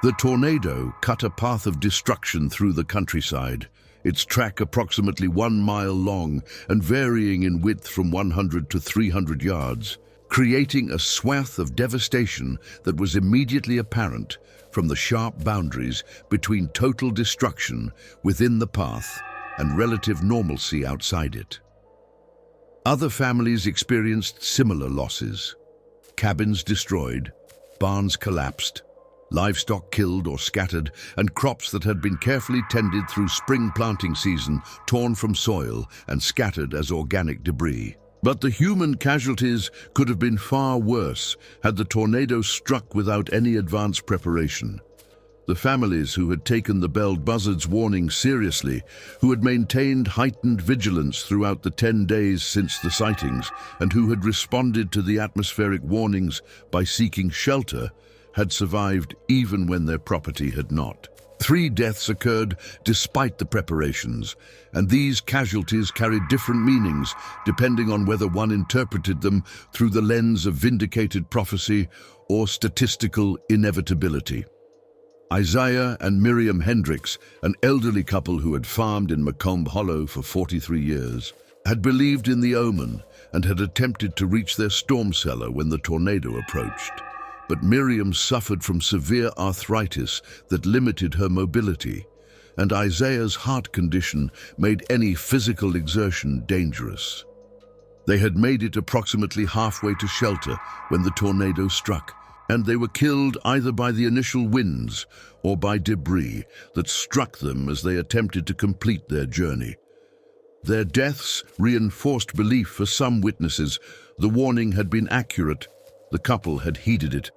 The tornado cut a path of destruction through the countryside, its track approximately 1 mile long and varying in width from 100 to 300 yards, creating a swath of devastation that was immediately apparent from the sharp boundaries between total destruction within the path and relative normalcy outside it. Other families experienced similar losses. Cabins destroyed, barns collapsed, livestock killed or scattered, and crops that had been carefully tended through spring planting season torn from soil and scattered as organic debris. But the human casualties could have been far worse had the tornado struck without any advance preparation. The families who had taken the belled buzzard's warning seriously, who had maintained heightened vigilance throughout the 10 days since the sightings, and who had responded to the atmospheric warnings by seeking shelter, had survived even when their property had not. 3 deaths occurred despite the preparations, and these casualties carried different meanings depending on whether one interpreted them through the lens of vindicated prophecy or statistical inevitability. Isaiah and Miriam Hendricks, an elderly couple who had farmed in Macabre Hollow for 43 years, had believed in the omen and had attempted to reach their storm cellar when the tornado approached. But Miriam suffered from severe arthritis that limited her mobility, and Isaiah's heart condition made any physical exertion dangerous. They had made it approximately halfway to shelter when the tornado struck, and they were killed either by the initial winds or by debris that struck them as they attempted to complete their journey. Their deaths reinforced belief for some witnesses. The warning had been accurate, the couple had heeded it,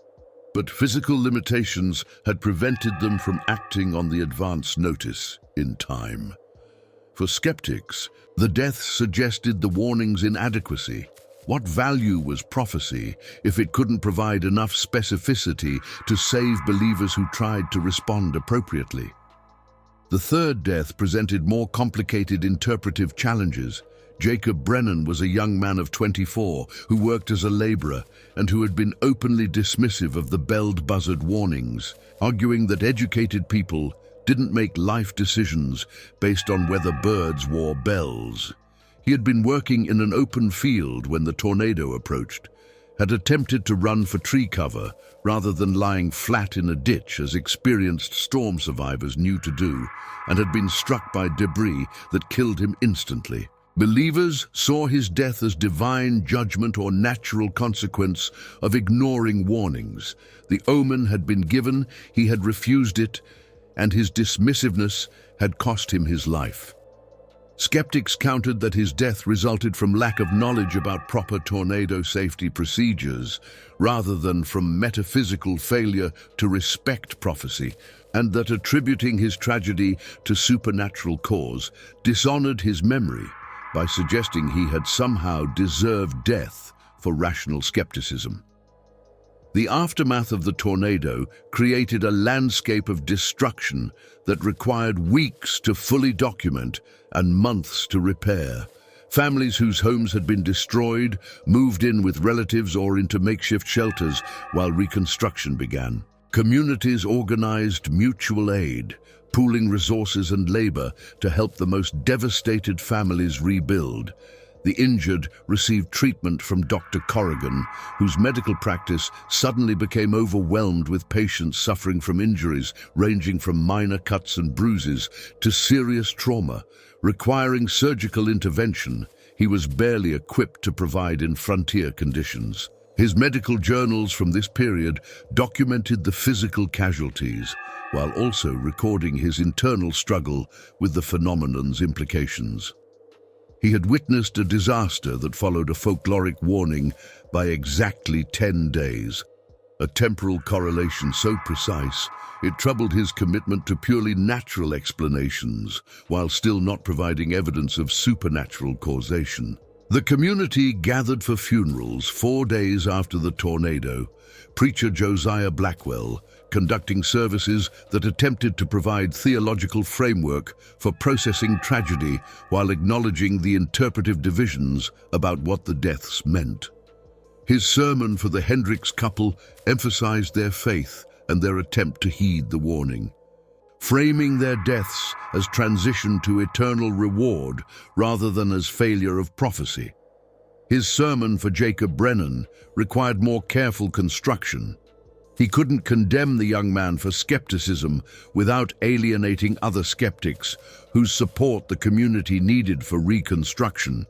but physical limitations had prevented them from acting on the advance notice in time. For skeptics, the deaths suggested the warning's inadequacy. What value was prophecy if it couldn't provide enough specificity to save believers who tried to respond appropriately? The third death presented more complicated interpretive challenges. Jacob Brennan was a young man of 24 who worked as a laborer and who had been openly dismissive of the belled buzzard warnings, arguing that educated people didn't make life decisions based on whether birds wore bells. He had been working in an open field when the tornado approached, had attempted to run for tree cover rather than lying flat in a ditch as experienced storm survivors knew to do, and had been struck by debris that killed him instantly. Believers saw his death as divine judgment or natural consequence of ignoring warnings. The omen had been given, he had refused it, and his dismissiveness had cost him his life. Skeptics countered that his death resulted from lack of knowledge about proper tornado safety procedures, rather than from metaphysical failure to respect prophecy, and that attributing his tragedy to supernatural cause dishonored his memory by suggesting he had somehow deserved death for rational skepticism. The aftermath of the tornado created a landscape of destruction that required weeks to fully document and months to repair. Families whose homes had been destroyed moved in with relatives or into makeshift shelters while reconstruction began. Communities organized mutual aid, pooling resources and labor to help the most devastated families rebuild. The injured received treatment from Dr. Corrigan, whose medical practice suddenly became overwhelmed with patients suffering from injuries ranging from minor cuts and bruises to serious trauma, requiring surgical intervention. He was barely equipped to provide in frontier conditions. His medical journals from this period documented the physical casualties, while also recording his internal struggle with the phenomenon's implications. He had witnessed a disaster that followed a folkloric warning by exactly 10 days, a temporal correlation so precise it troubled his commitment to purely natural explanations, while still not providing evidence of supernatural causation. The community gathered for funerals 4 days after the tornado, preacher Josiah Blackwell conducting services that attempted to provide theological framework for processing tragedy while acknowledging the interpretive divisions about what the deaths meant. His sermon for the Hendricks couple emphasized their faith and their attempt to heed the warning, framing their deaths as transition to eternal reward rather than as failure of prophecy. His sermon for Jacob Brennan required more careful construction, He couldn't condemn the young man for skepticism without alienating other skeptics whose support the community needed for reconstruction.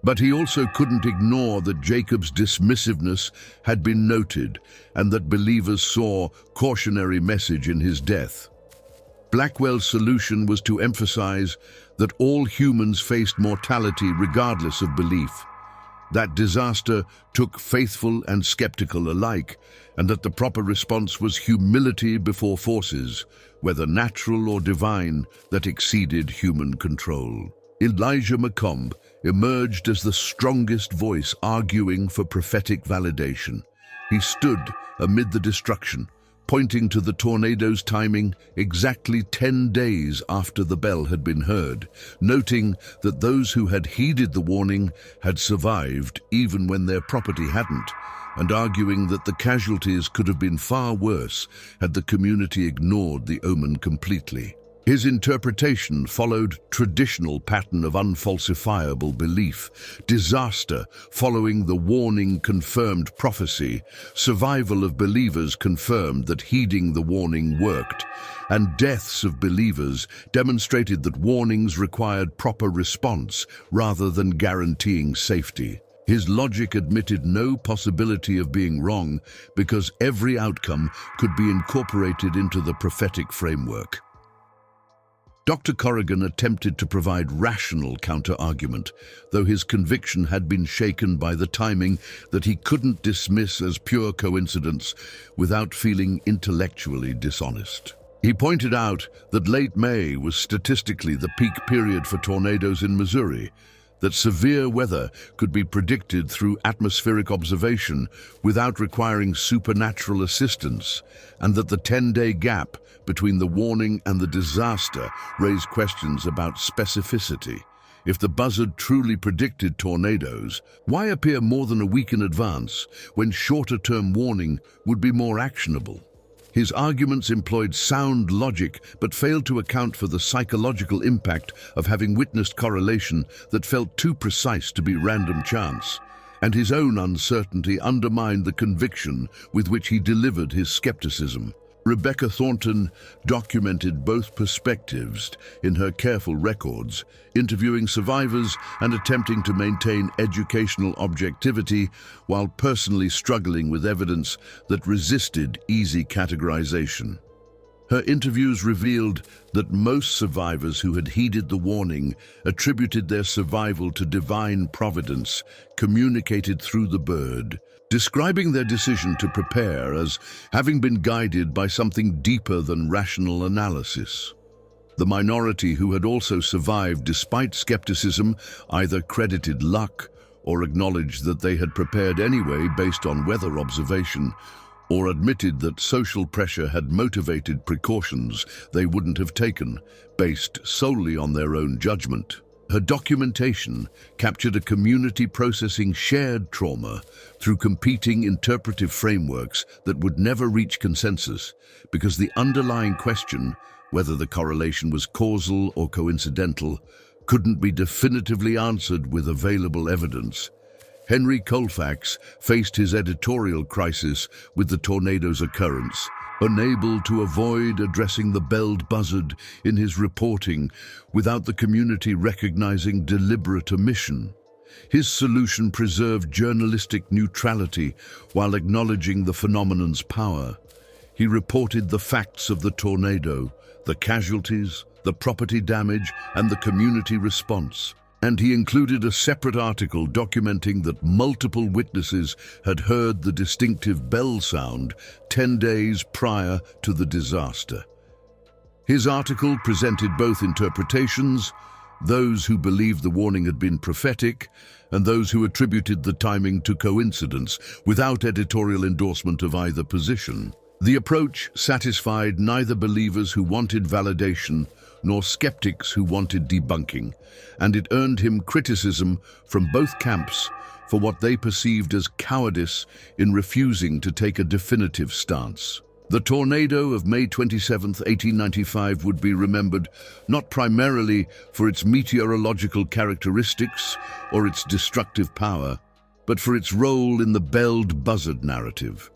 But he also couldn't ignore that Jacob's dismissiveness had been noted and that believers saw cautionary message in his death. Blackwell's solution was to emphasize that all humans faced mortality regardless of belief. That disaster took faithful and skeptical alike, and that the proper response was humility before forces, whether natural or divine, that exceeded human control. Elijah Macabre emerged as the strongest voice arguing for prophetic validation. He stood amid the destruction, pointing to the tornado's timing exactly 10 days after the bell had been heard, noting that those who had heeded the warning had survived even when their property hadn't, and arguing that the casualties could have been far worse had the community ignored the omen completely. His interpretation followed traditional pattern of unfalsifiable belief: disaster following the warning confirmed prophecy, survival of believers confirmed that heeding the warning worked, and deaths of believers demonstrated that warnings required proper response rather than guaranteeing safety. His logic admitted no possibility of being wrong because every outcome could be incorporated into the prophetic framework. Dr. Corrigan attempted to provide rational counter-argument, though his conviction had been shaken by the timing that he couldn't dismiss as pure coincidence without feeling intellectually dishonest. He pointed out that late May was statistically the peak period for tornadoes in Missouri, that severe weather could be predicted through atmospheric observation without requiring supernatural assistance, and that the 10-day gap between the warning and the disaster raised questions about specificity. If the Buzzard truly predicted tornadoes, why appear more than a week in advance when shorter-term warning would be more actionable? His arguments employed sound logic but failed to account for the psychological impact of having witnessed correlation that felt too precise to be random chance, and his own uncertainty undermined the conviction with which he delivered his skepticism. Rebecca Thornton documented both perspectives in her careful records, interviewing survivors and attempting to maintain educational objectivity while personally struggling with evidence that resisted easy categorization. Her interviews revealed that most survivors who had heeded the warning attributed their survival to divine providence communicated through the bird, describing their decision to prepare as having been guided by something deeper than rational analysis. The minority who had also survived despite skepticism either credited luck or acknowledged that they had prepared anyway based on weather observation, or admitted that social pressure had motivated precautions they wouldn't have taken, based solely on their own judgment. Her documentation captured a community processing shared trauma through competing interpretive frameworks that would never reach consensus, because the underlying question, whether the correlation was causal or coincidental, couldn't be definitively answered with available evidence. Henry Colfax faced his editorial crisis with the tornado's occurrence, unable to avoid addressing the belled buzzard in his reporting without the community recognizing deliberate omission. His solution preserved journalistic neutrality while acknowledging the phenomenon's power. He reported the facts of the tornado, the casualties, the property damage, and the community response. And he included a separate article documenting that multiple witnesses had heard the distinctive bell sound 10 days prior to the disaster. His article presented both interpretations, those who believed the warning had been prophetic, and those who attributed the timing to coincidence, without editorial endorsement of either position. The approach satisfied neither believers who wanted validation nor skeptics who wanted debunking, and it earned him criticism from both camps for what they perceived as cowardice in refusing to take a definitive stance. The tornado of May 27, 1895 would be remembered not primarily for its meteorological characteristics or its destructive power, but for its role in the belled buzzard narrative.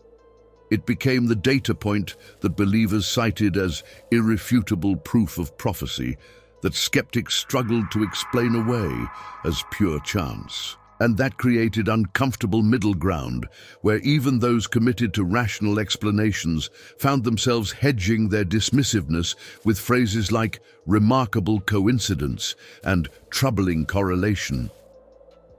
It became the data point that believers cited as irrefutable proof of prophecy that skeptics struggled to explain away as pure chance. And that created uncomfortable middle ground, where even those committed to rational explanations found themselves hedging their dismissiveness with phrases like remarkable coincidence and troubling correlation.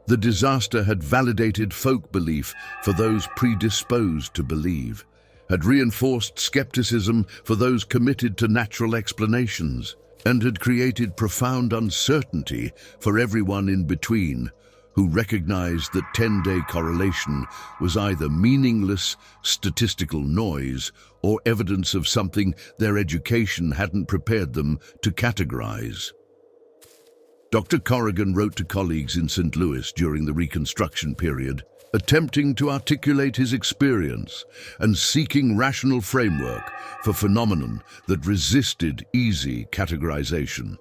The disaster had validated folk belief for those predisposed to believe, had reinforced skepticism for those committed to natural explanations, and had created profound uncertainty for everyone in between, who recognized that 10-day correlation was either meaningless statistical noise or evidence of something their education hadn't prepared them to categorize. Dr. Corrigan wrote to colleagues in St. Louis during the Reconstruction period, attempting to articulate his experience and seeking rational framework for phenomenon that resisted easy categorization.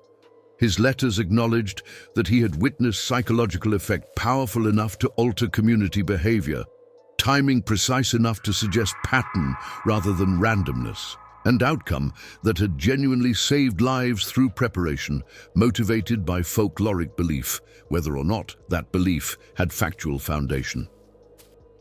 His letters acknowledged that he had witnessed psychological effect powerful enough to alter community behavior, timing precise enough to suggest pattern rather than randomness, and outcome that had genuinely saved lives through preparation, motivated by folkloric belief, whether or not that belief had factual foundation.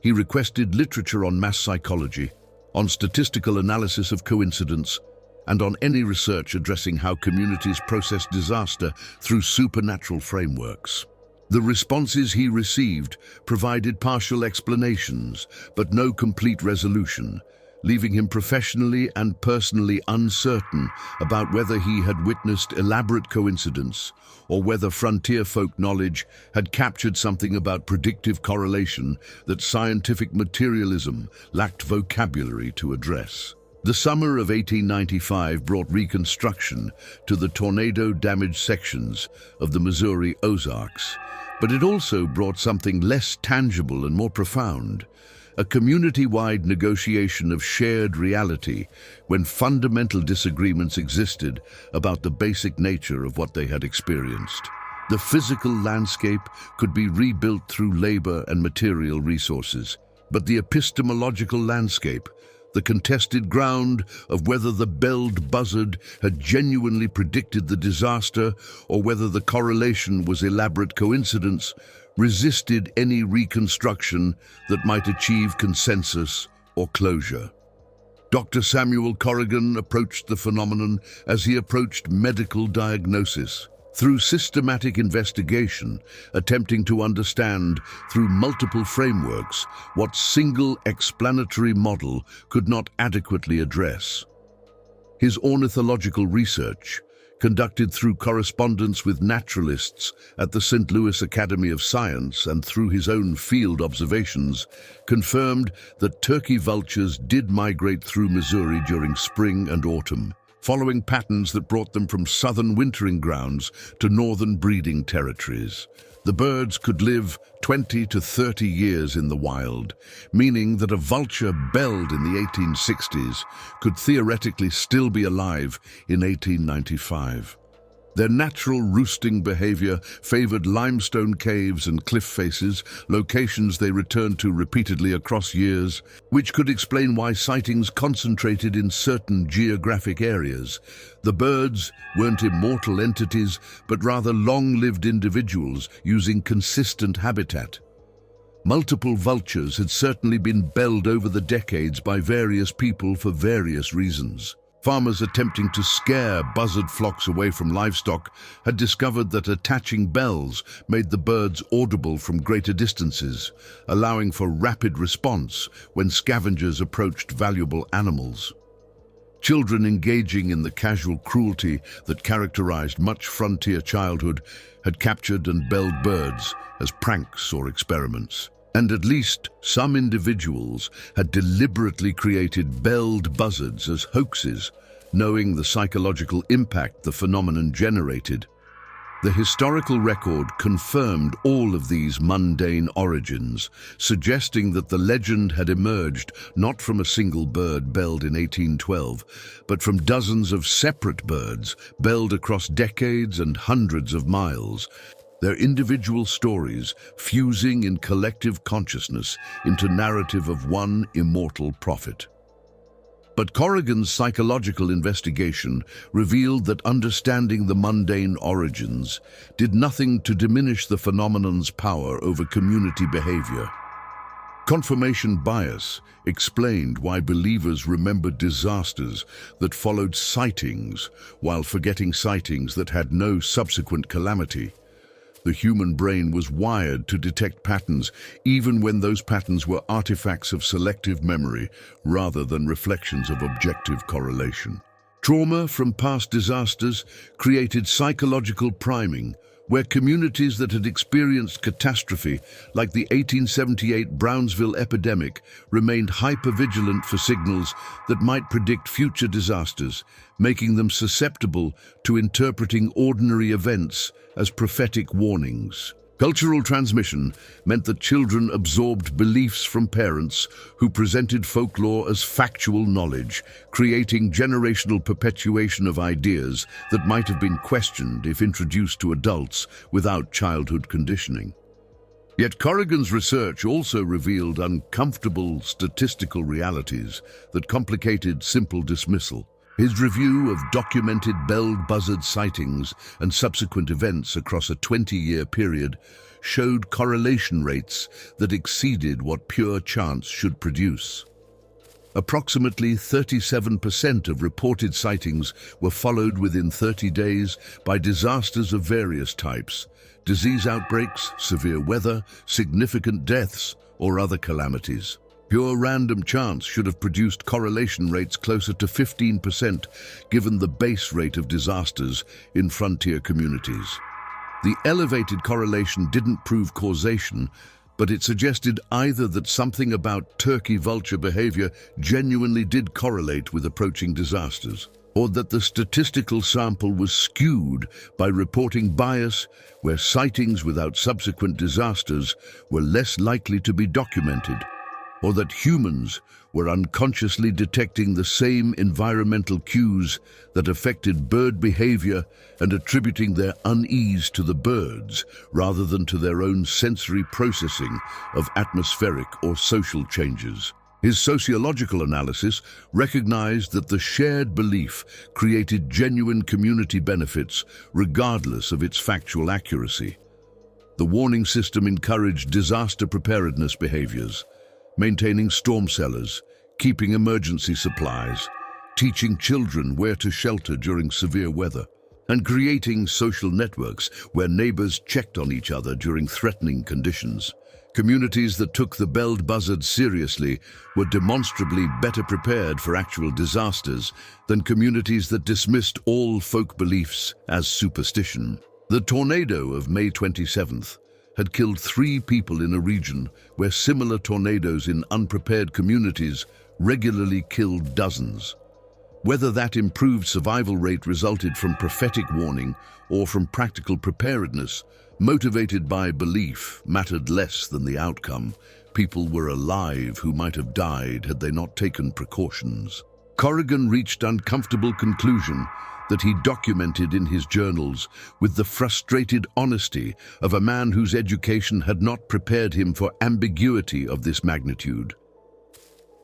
He requested literature on mass psychology, on statistical analysis of coincidence, and on any research addressing how communities process disaster through supernatural frameworks. The responses he received provided partial explanations, but no complete resolution, leaving him professionally and personally uncertain about whether he had witnessed elaborate coincidence or whether frontier folk knowledge had captured something about predictive correlation that scientific materialism lacked vocabulary to address. The summer of 1895 brought reconstruction to the tornado-damaged sections of the Missouri Ozarks, but it also brought something less tangible and more profound, a community-wide negotiation of shared reality when fundamental disagreements existed about the basic nature of what they had experienced. The physical landscape could be rebuilt through labor and material resources, but the epistemological landscape, the contested ground of whether the belled buzzard had genuinely predicted the disaster or whether the correlation was elaborate coincidence, resisted any reconstruction that might achieve consensus or closure. Dr. Samuel Corrigan approached the phenomenon as he approached medical diagnosis, through systematic investigation, attempting to understand through multiple frameworks what single explanatory model could not adequately address. His ornithological research, conducted through correspondence with naturalists at the St. Louis Academy of Science and through his own field observations, confirmed that turkey vultures did migrate through Missouri during spring and autumn, following patterns that brought them from southern wintering grounds to northern breeding territories. The birds could live 20 to 30 years in the wild, meaning that a vulture belled in the 1860s could theoretically still be alive in 1895. Their natural roosting behavior favored limestone caves and cliff faces, locations they returned to repeatedly across years, which could explain why sightings concentrated in certain geographic areas. The birds weren't immortal entities, but rather long-lived individuals using consistent habitat. Multiple vultures had certainly been belled over the decades by various people for various reasons. Farmers attempting to scare buzzard flocks away from livestock had discovered that attaching bells made the birds audible from greater distances, allowing for rapid response when scavengers approached valuable animals. Children engaging in the casual cruelty that characterized much frontier childhood had captured and belled birds as pranks or experiments. And at least some individuals had deliberately created belled buzzards as hoaxes, knowing the psychological impact the phenomenon generated. The historical record confirmed all of these mundane origins, suggesting that the legend had emerged not from a single bird belled in 1812, but from dozens of separate birds belled across decades and hundreds of miles, their individual stories fusing in collective consciousness into narrative of one immortal prophet. But Corrigan's psychological investigation revealed that understanding the mundane origins did nothing to diminish the phenomenon's power over community behavior. Confirmation bias explained why believers remembered disasters that followed sightings while forgetting sightings that had no subsequent calamity. The human brain was wired to detect patterns, even when those patterns were artifacts of selective memory rather than reflections of objective correlation. Trauma from past disasters created psychological priming, where communities that had experienced catastrophe, like the 1878 Brownsville epidemic, remained hypervigilant for signals that might predict future disasters, making them susceptible to interpreting ordinary events as prophetic warnings. Cultural transmission meant that children absorbed beliefs from parents who presented folklore as factual knowledge, creating generational perpetuation of ideas that might have been questioned if introduced to adults without childhood conditioning. Yet Corrigan's research also revealed uncomfortable statistical realities that complicated simple dismissal. His review of documented Buzzard sightings and subsequent events across a 20-year period showed correlation rates that exceeded what pure chance should produce. Approximately 37% of reported sightings were followed within 30 days by disasters of various types, disease outbreaks, severe weather, significant deaths, or other calamities. Pure random chance should have produced correlation rates closer to 15%, given the base rate of disasters in frontier communities. The elevated correlation didn't prove causation, but it suggested either that something about turkey vulture behavior genuinely did correlate with approaching disasters, or that the statistical sample was skewed by reporting bias, where sightings without subsequent disasters were less likely to be documented, or that humans were unconsciously detecting the same environmental cues that affected bird behavior and attributing their unease to the birds rather than to their own sensory processing of atmospheric or social changes. His sociological analysis recognized that the shared belief created genuine community benefits regardless of its factual accuracy. The warning system encouraged disaster preparedness behaviors, maintaining storm cellars, keeping emergency supplies, teaching children where to shelter during severe weather, and creating social networks where neighbors checked on each other during threatening conditions. Communities that took the Buzzard seriously were demonstrably better prepared for actual disasters than communities that dismissed all folk beliefs as superstition. The tornado of May 27th had killed 3 people in a region where similar tornadoes in unprepared communities regularly killed dozens. Whether that improved survival rate resulted from prophetic warning or from practical preparedness, motivated by belief, mattered less than the outcome. People were alive who might have died had they not taken precautions. Corrigan reached uncomfortable conclusion that he documented in his journals with the frustrated honesty of a man whose education had not prepared him for ambiguity of this magnitude.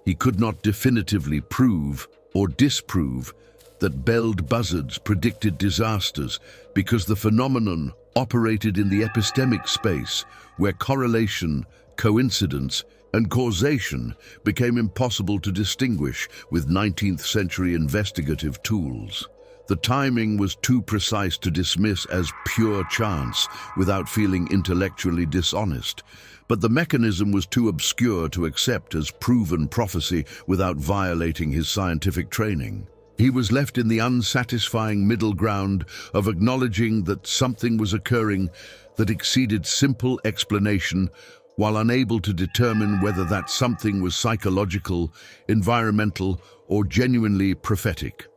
He could not definitively prove or disprove that buzzards predicted disasters because the phenomenon operated in the epistemic space where correlation, coincidence, and causation became impossible to distinguish with 19th century investigative tools. The timing was too precise to dismiss as pure chance without feeling intellectually dishonest, but the mechanism was too obscure to accept as proven prophecy without violating his scientific training. He was left in the unsatisfying middle ground of acknowledging that something was occurring that exceeded simple explanation, while unable to determine whether that something was psychological, environmental, or genuinely prophetic.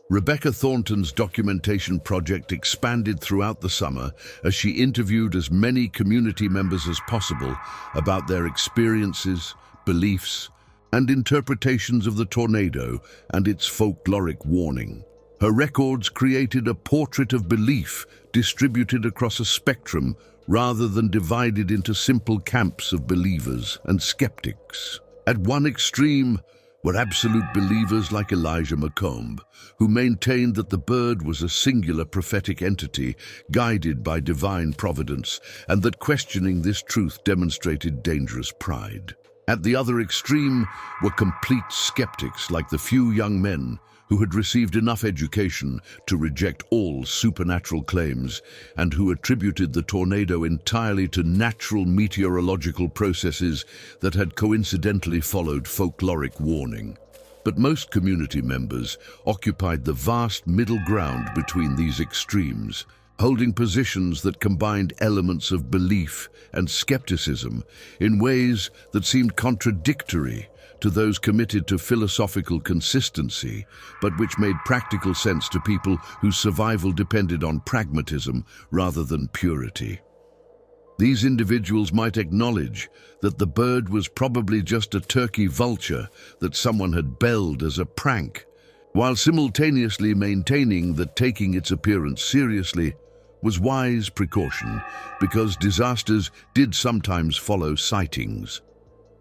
Rebecca Thornton's documentation project expanded throughout the summer as she interviewed as many community members as possible about their experiences, beliefs, and interpretations of the tornado and its folkloric warning. Her records created a portrait of belief distributed across a spectrum rather than divided into simple camps of believers and skeptics. At one extreme, were absolute believers like Elijah Macabre, who maintained that the bird was a singular prophetic entity guided by divine providence, and that questioning this truth demonstrated dangerous pride. At the other extreme were complete skeptics like the few young men who had received enough education to reject all supernatural claims and who attributed the tornado entirely to natural meteorological processes that had coincidentally followed folkloric warning. But most community members occupied the vast middle ground between these extremes, holding positions that combined elements of belief and skepticism in ways that seemed contradictory to those committed to philosophical consistency, but which made practical sense to people whose survival depended on pragmatism rather than purity. These individuals might acknowledge that the bird was probably just a turkey vulture that someone had belled as a prank, while simultaneously maintaining that taking its appearance seriously was wise precaution because disasters did sometimes follow sightings.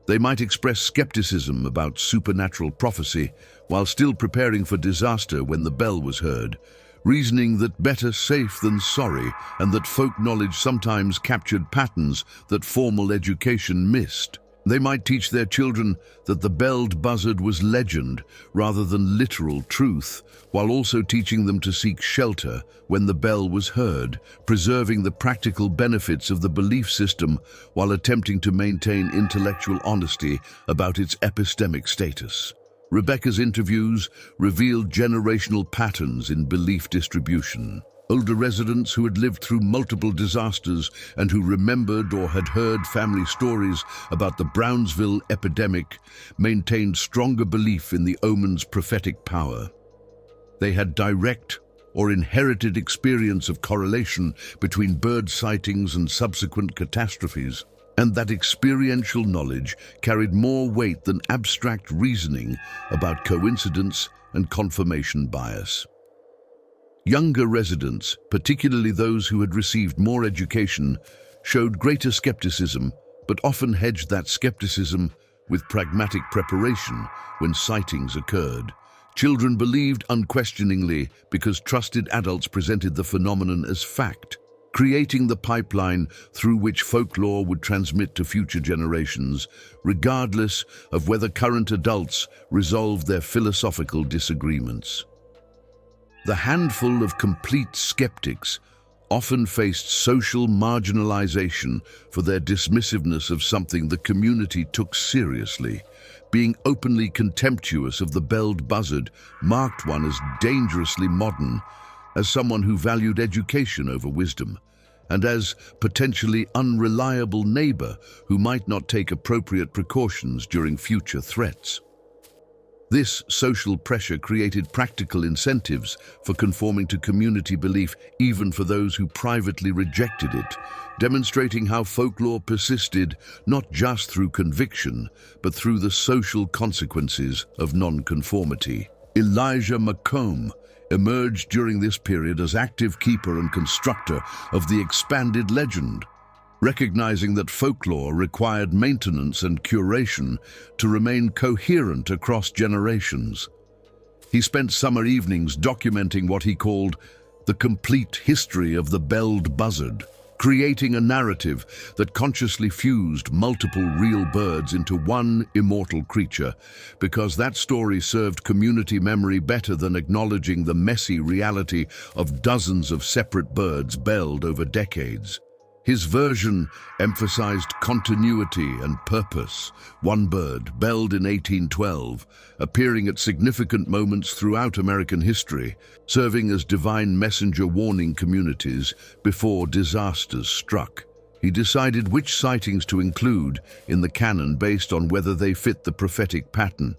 They might express skepticism about supernatural prophecy while still preparing for disaster when the bell was heard, reasoning that better safe than sorry and that folk knowledge sometimes captured patterns that formal education missed. They might teach their children that the belled buzzard was legend rather than literal truth, while also teaching them to seek shelter when the bell was heard, preserving the practical benefits of the belief system while attempting to maintain intellectual honesty about its epistemic status. Rebecca's interviews revealed generational patterns in belief distribution. Older residents who had lived through multiple disasters and who remembered or had heard family stories about the Brownsville epidemic maintained stronger belief in the Omens' prophetic power. They had direct or inherited experience of correlation between bird sightings and subsequent catastrophes, and that experiential knowledge carried more weight than abstract reasoning about coincidence and confirmation bias. Younger residents, particularly those who had received more education, showed greater skepticism, but often hedged that skepticism with pragmatic preparation when sightings occurred. Children believed unquestioningly because trusted adults presented the phenomenon as fact, creating the pipeline through which folklore would transmit to future generations, regardless of whether current adults resolved their philosophical disagreements. The handful of complete skeptics often faced social marginalization for their dismissiveness of something the community took seriously. Being openly contemptuous of the belled buzzard marked one as dangerously modern, as someone who valued education over wisdom, and as potentially unreliable neighbor who might not take appropriate precautions during future threats. This social pressure created practical incentives for conforming to community belief even for those who privately rejected it, demonstrating how folklore persisted not just through conviction, but through the social consequences of nonconformity. Elijah Macabre emerged during this period as active keeper and constructor of the expanded legend, recognizing that folklore required maintenance and curation to remain coherent across generations. He spent summer evenings documenting what he called the complete history of the belled buzzard, creating a narrative that consciously fused multiple real birds into one immortal creature, because that story served community memory better than acknowledging the messy reality of dozens of separate birds belled over decades. His version emphasized continuity and purpose. One bird, belled in 1812, appearing at significant moments throughout American history, serving as divine messenger warning communities before disasters struck. He decided which sightings to include in the canon based on whether they fit the prophetic pattern,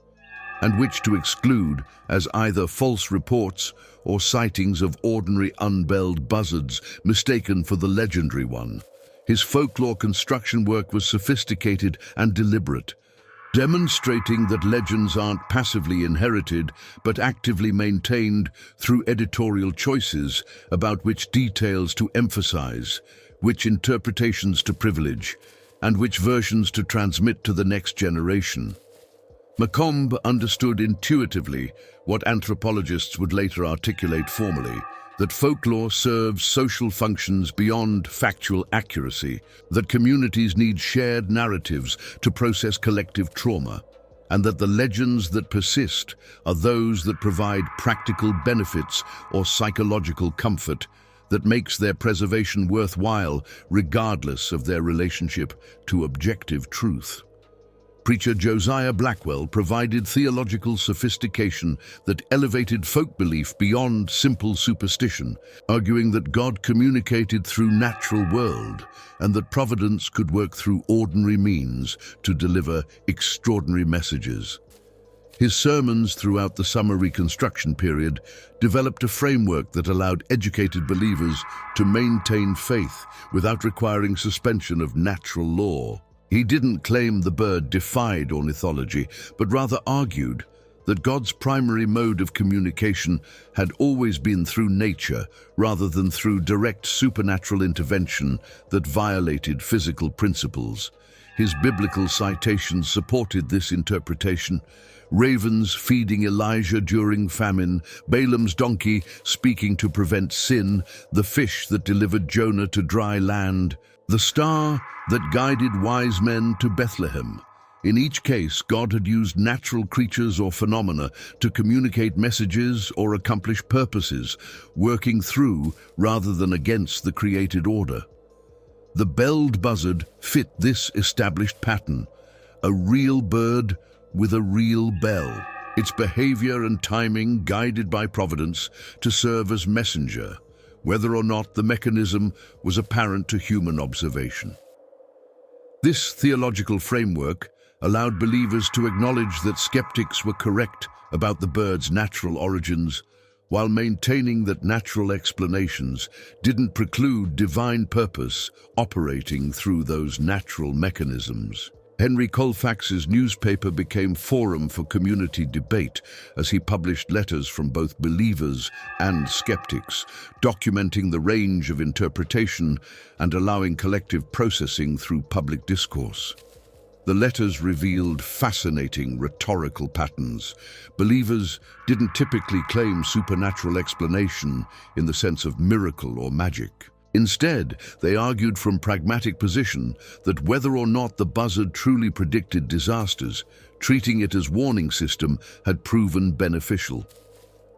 and which to exclude as either false reports or sightings of ordinary unbelled buzzards mistaken for the legendary one. His folklore construction work was sophisticated and deliberate, demonstrating that legends aren't passively inherited but actively maintained through editorial choices about which details to emphasize, which interpretations to privilege, and which versions to transmit to the next generation. Macabre understood intuitively what anthropologists would later articulate formally, that folklore serves social functions beyond factual accuracy, that communities need shared narratives to process collective trauma, and that the legends that persist are those that provide practical benefits or psychological comfort that makes their preservation worthwhile regardless of their relationship to objective truth. Preacher Josiah Blackwell provided theological sophistication that elevated folk belief beyond simple superstition, arguing that God communicated through natural world and that providence could work through ordinary means to deliver extraordinary messages. His sermons throughout the summer Reconstruction period developed a framework that allowed educated believers to maintain faith without requiring suspension of natural law. He didn't claim the bird defied ornithology, but rather argued that God's primary mode of communication had always been through nature rather than through direct supernatural intervention that violated physical principles. His biblical citations supported this interpretation. Ravens feeding Elijah during famine, Balaam's donkey speaking to prevent sin, the fish that delivered Jonah to dry land, the star that guided wise men to Bethlehem. In each case, God had used natural creatures or phenomena to communicate messages or accomplish purposes, working through rather than against the created order. The belled buzzard fit this established pattern, a real bird with a real bell, its behavior and timing guided by providence to serve as messenger, whether or not the mechanism was apparent to human observation. This theological framework allowed believers to acknowledge that skeptics were correct about the bird's natural origins, while maintaining that natural explanations didn't preclude divine purpose operating through those natural mechanisms. Henry Colfax's newspaper became forum for community debate as he published letters from both believers and skeptics, documenting the range of interpretation and allowing collective processing through public discourse. The letters revealed fascinating rhetorical patterns. Believers didn't typically claim supernatural explanation in the sense of miracle or magic. Instead, they argued from pragmatic position that whether or not the buzzard truly predicted disasters, treating it as warning system had proven beneficial.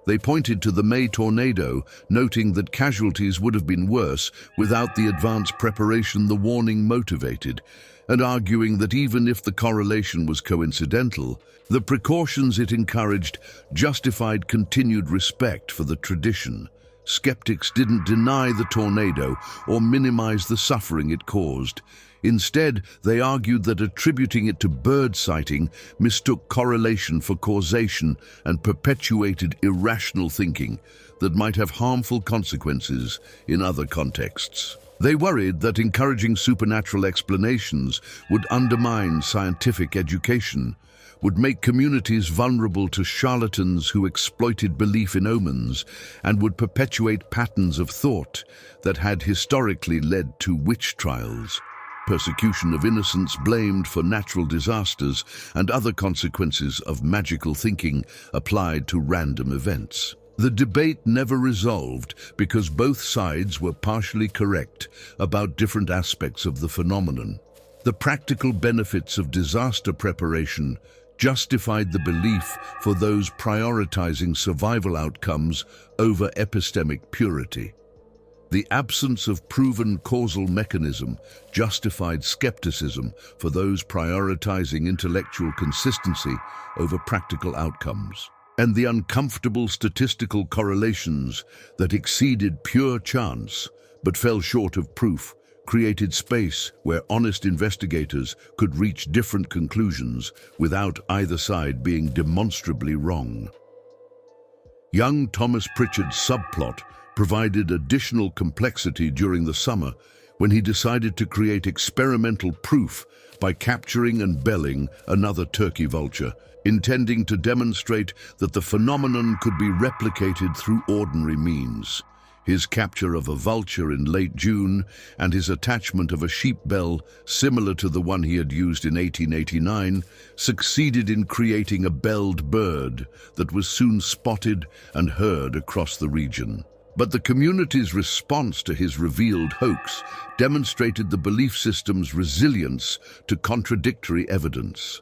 They pointed to the May tornado, noting that casualties would have been worse without the advanced preparation the warning motivated, and arguing that even if the correlation was coincidental, the precautions it encouraged justified continued respect for the tradition. Skeptics didn't deny the tornado or minimize the suffering it caused. Instead, they argued that attributing it to bird sighting mistook correlation for causation and perpetuated irrational thinking that might have harmful consequences in other contexts. They worried that encouraging supernatural explanations would undermine scientific education, would make communities vulnerable to charlatans who exploited belief in omens, and would perpetuate patterns of thought that had historically led to witch trials, persecution of innocents blamed for natural disasters, and other consequences of magical thinking applied to random events. The debate never resolved because both sides were partially correct about different aspects of the phenomenon. The practical benefits of disaster preparation justified the belief for those prioritizing survival outcomes over epistemic purity. The absence of proven causal mechanism justified skepticism for those prioritizing intellectual consistency over practical outcomes. And the uncomfortable statistical correlations that exceeded pure chance but fell short of proof created space where honest investigators could reach different conclusions without either side being demonstrably wrong. Young Thomas Pritchard's subplot provided additional complexity during the summer when he decided to create experimental proof by capturing and belling another turkey vulture, intending to demonstrate that the phenomenon could be replicated through ordinary means. His capture of a vulture in late June and his attachment of a sheep bell, similar to the one he had used in 1889, succeeded in creating a belled bird that was soon spotted and heard across the region. But the community's response to his revealed hoax demonstrated the belief system's resilience to contradictory evidence.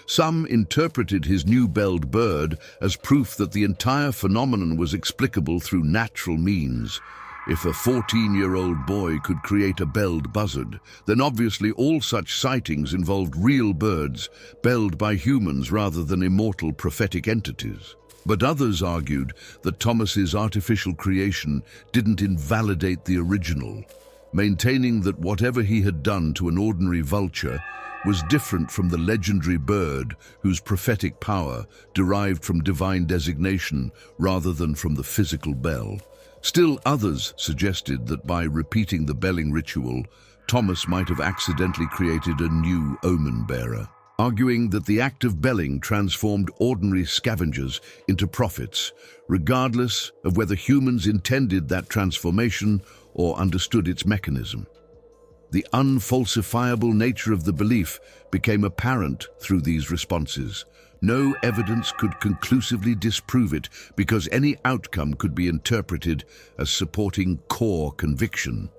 Some interpreted his new belled bird as proof that the entire phenomenon was explicable through natural means. If a 14-year-old boy could create a belled buzzard, then obviously all such sightings involved real birds, belled by humans rather than immortal prophetic entities. But others argued that Thomas's artificial creation didn't invalidate the original, maintaining that whatever he had done to an ordinary vulture was different from the legendary bird whose prophetic power derived from divine designation rather than from the physical bell. Still others suggested that by repeating the belling ritual, Thomas might have accidentally created a new omen bearer, arguing that the act of belling transformed ordinary scavengers into prophets, regardless of whether humans intended that transformation or understood its mechanism. The unfalsifiable nature of the belief became apparent through these responses. No evidence could conclusively disprove it because any outcome could be interpreted as supporting core conviction.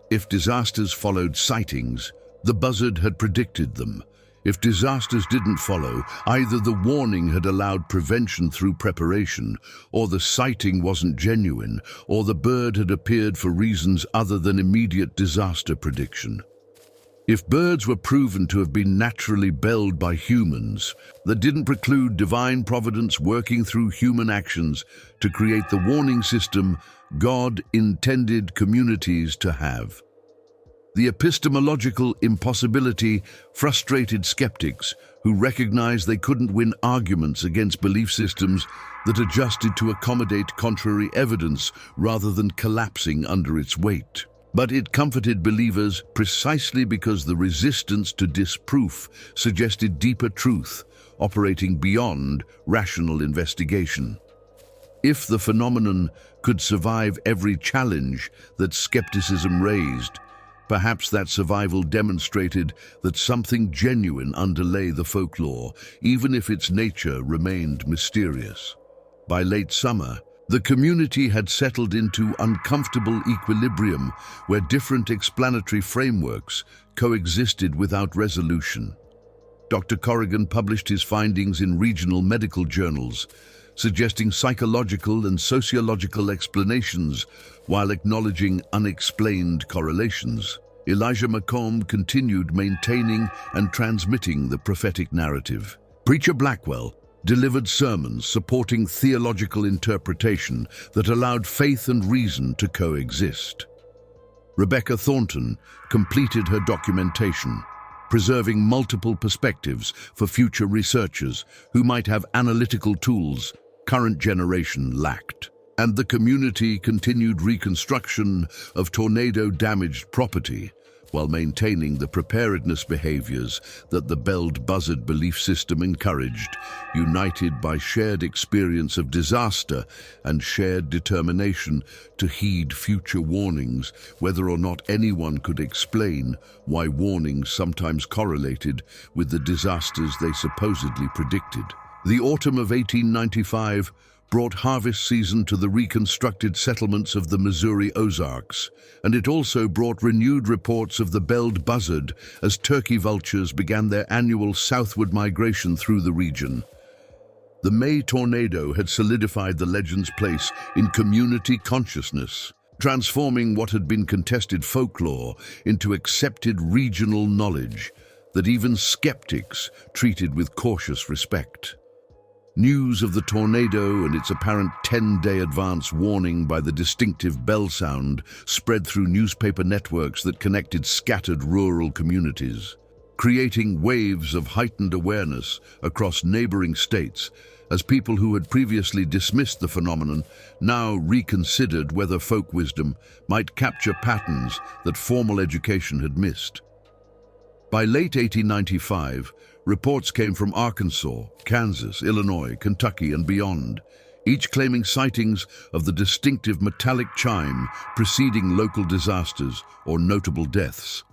If disasters followed sightings, the Buzzard had predicted them. If disasters didn't follow, either the warning had allowed prevention through preparation, or the sighting wasn't genuine, or the bird had appeared for reasons other than immediate disaster prediction. If birds were proven to have been naturally belled by humans, that didn't preclude divine providence working through human actions to create the warning system God intended communities to have. The epistemological impossibility frustrated skeptics who recognized they couldn't win arguments against belief systems that adjusted to accommodate contrary evidence rather than collapsing under its weight. But it comforted believers precisely because the resistance to disproof suggested deeper truth, operating beyond rational investigation. If the phenomenon could survive every challenge that skepticism raised, perhaps that survival demonstrated that something genuine underlay the folklore, even if its nature remained mysterious. By late summer, the community had settled into uncomfortable equilibrium where different explanatory frameworks coexisted without resolution. Dr. Corrigan published his findings in regional medical journals, suggesting psychological and sociological explanations while acknowledging unexplained correlations. Elijah Macomb continued maintaining and transmitting the prophetic narrative. Preacher Blackwell delivered sermons supporting theological interpretation that allowed faith and reason to coexist. Rebecca Thornton completed her documentation, preserving multiple perspectives for future researchers who might have analytical tools current generation lacked. And the community continued reconstruction of tornado-damaged property while maintaining the preparedness behaviors that the belled buzzard belief system encouraged, united by shared experience of disaster and shared determination to heed future warnings, whether or not anyone could explain why warnings sometimes correlated with the disasters they supposedly predicted. The autumn of 1895 brought harvest season to the reconstructed settlements of the Missouri Ozarks, and it also brought renewed reports of the belled buzzard as turkey vultures began their annual southward migration through the region. The May tornado had solidified the legend's place in community consciousness, transforming what had been contested folklore into accepted regional knowledge that even skeptics treated with cautious respect. News of the tornado and its apparent 10-day advance warning by the distinctive bell sound spread through newspaper networks that connected scattered rural communities, creating waves of heightened awareness across neighboring states as people who had previously dismissed the phenomenon now reconsidered whether folk wisdom might capture patterns that formal education had missed. By late 1895, reports came from Arkansas, Kansas, Illinois, Kentucky, and beyond, each claiming sightings of the distinctive metallic chime preceding local disasters or notable deaths.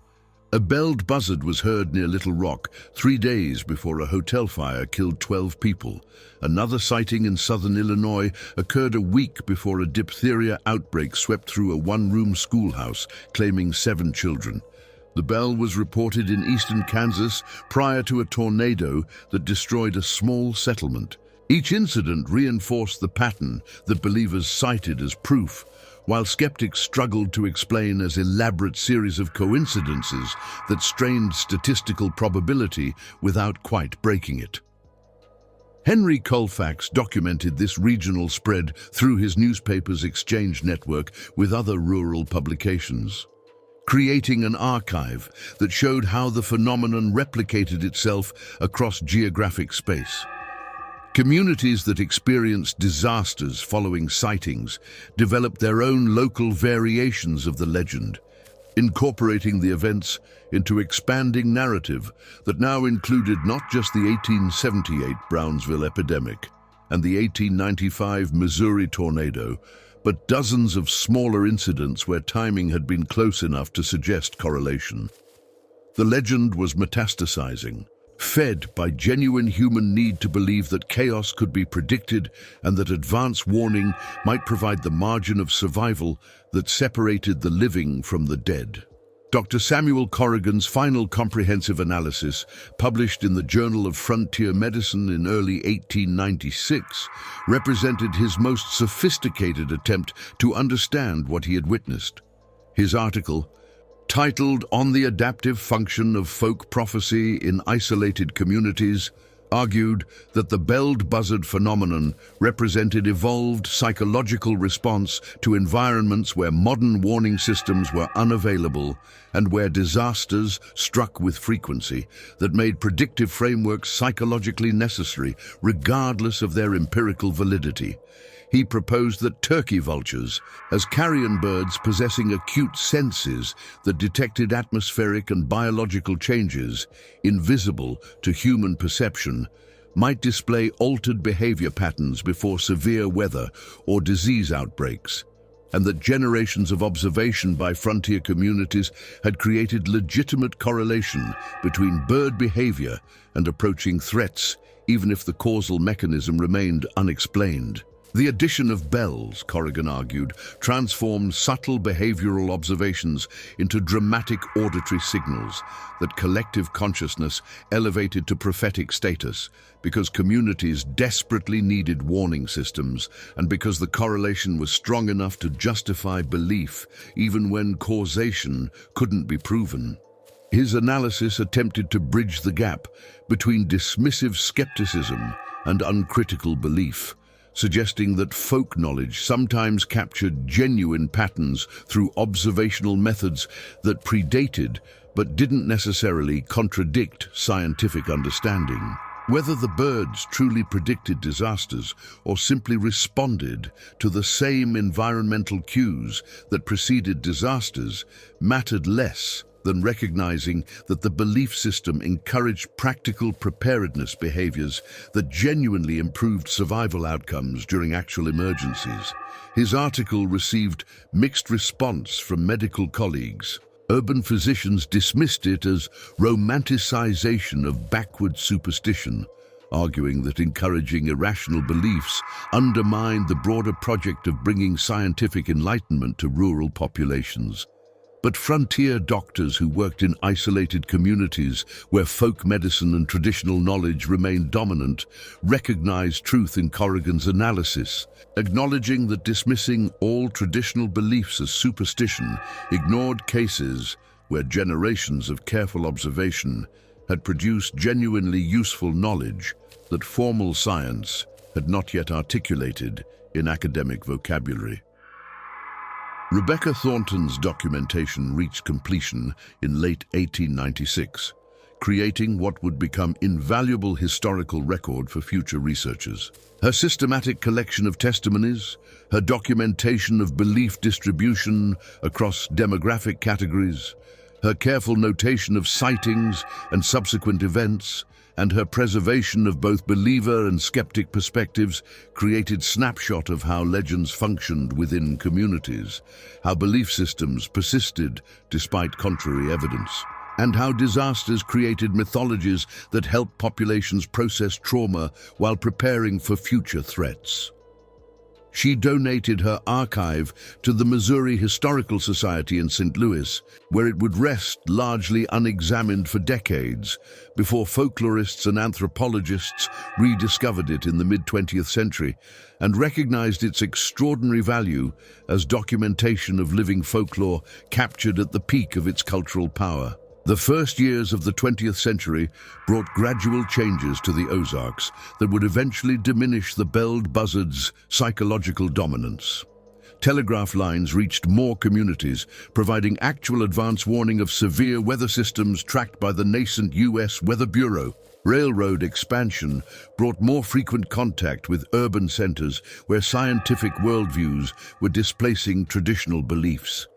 A belled buzzard was heard near Little Rock 3 days before a hotel fire killed 12 people. Another sighting in southern Illinois occurred a week before a diphtheria outbreak swept through a one-room schoolhouse, claiming 7 children. The bell was reported in eastern Kansas prior to a tornado that destroyed a small settlement. Each incident reinforced the pattern that believers cited as proof, while skeptics struggled to explain as elaborate series of coincidences that strained statistical probability without quite breaking it. Henry Colfax documented this regional spread through his newspaper's exchange network with other rural publications, creating an archive that showed how the phenomenon replicated itself across geographic space. Communities that experienced disasters following sightings developed their own local variations of the legend, incorporating the events into expanding narrative that now included not just the 1878 Brownsville epidemic and the 1895 Missouri tornado, but dozens of smaller incidents where timing had been close enough to suggest correlation. The legend was metastasizing, fed by genuine human need to believe that chaos could be predicted and that advance warning might provide the margin of survival that separated the living from the dead. Dr. Samuel Corrigan's final comprehensive analysis, published in the Journal of Frontier Medicine in early 1896, represented his most sophisticated attempt to understand what he had witnessed. His article, titled On the Adaptive Function of Folk Prophecy in Isolated Communities, argued that the belled buzzard phenomenon represented evolved psychological response to environments where modern warning systems were unavailable and where disasters struck with frequency that made predictive frameworks psychologically necessary regardless of their empirical validity. He proposed that turkey vultures, as carrion birds possessing acute senses that detected atmospheric and biological changes invisible to human perception, might display altered behavior patterns before severe weather or disease outbreaks, and that generations of observation by frontier communities had created legitimate correlation between bird behavior and approaching threats, even if the causal mechanism remained unexplained. The addition of bells, Corrigan argued, transformed subtle behavioral observations into dramatic auditory signals that collective consciousness elevated to prophetic status because communities desperately needed warning systems and because the correlation was strong enough to justify belief even when causation couldn't be proven. His analysis attempted to bridge the gap between dismissive skepticism and uncritical belief, suggesting that folk knowledge sometimes captured genuine patterns through observational methods that predated but didn't necessarily contradict scientific understanding. Whether the birds truly predicted disasters or simply responded to the same environmental cues that preceded disasters mattered less than recognizing that the belief system encouraged practical preparedness behaviors that genuinely improved survival outcomes during actual emergencies. His article received mixed response from medical colleagues. Urban physicians dismissed it as romanticization of backward superstition, arguing that encouraging irrational beliefs undermined the broader project of bringing scientific enlightenment to rural populations. But frontier doctors who worked in isolated communities where folk medicine and traditional knowledge remained dominant recognized truth in Corrigan's analysis, acknowledging that dismissing all traditional beliefs as superstition ignored cases where generations of careful observation had produced genuinely useful knowledge that formal science had not yet articulated in academic vocabulary. Rebecca Thornton's documentation reached completion in late 1896, creating what would become invaluable historical record for future researchers. Her systematic collection of testimonies, her documentation of belief distribution across demographic categories, Her careful notation of sightings and subsequent events, and her preservation of both believer and skeptic perspectives created snapshot of how legends functioned within communities, how belief systems persisted despite contrary evidence, and how disasters created mythologies that helped populations process trauma while preparing for future threats. She donated her archive to the Missouri Historical Society in St. Louis, where it would rest largely unexamined for decades before folklorists and anthropologists rediscovered it in the mid-20th century and recognized its extraordinary value as documentation of living folklore captured at the peak of its cultural power. The first years of the 20th century brought gradual changes to the Ozarks that would eventually diminish the belled buzzard's psychological dominance. Telegraph lines reached more communities, providing actual advance warning of severe weather systems tracked by the nascent U.S. Weather Bureau. Railroad expansion brought more frequent contact with urban centers where scientific worldviews were displacing traditional beliefs.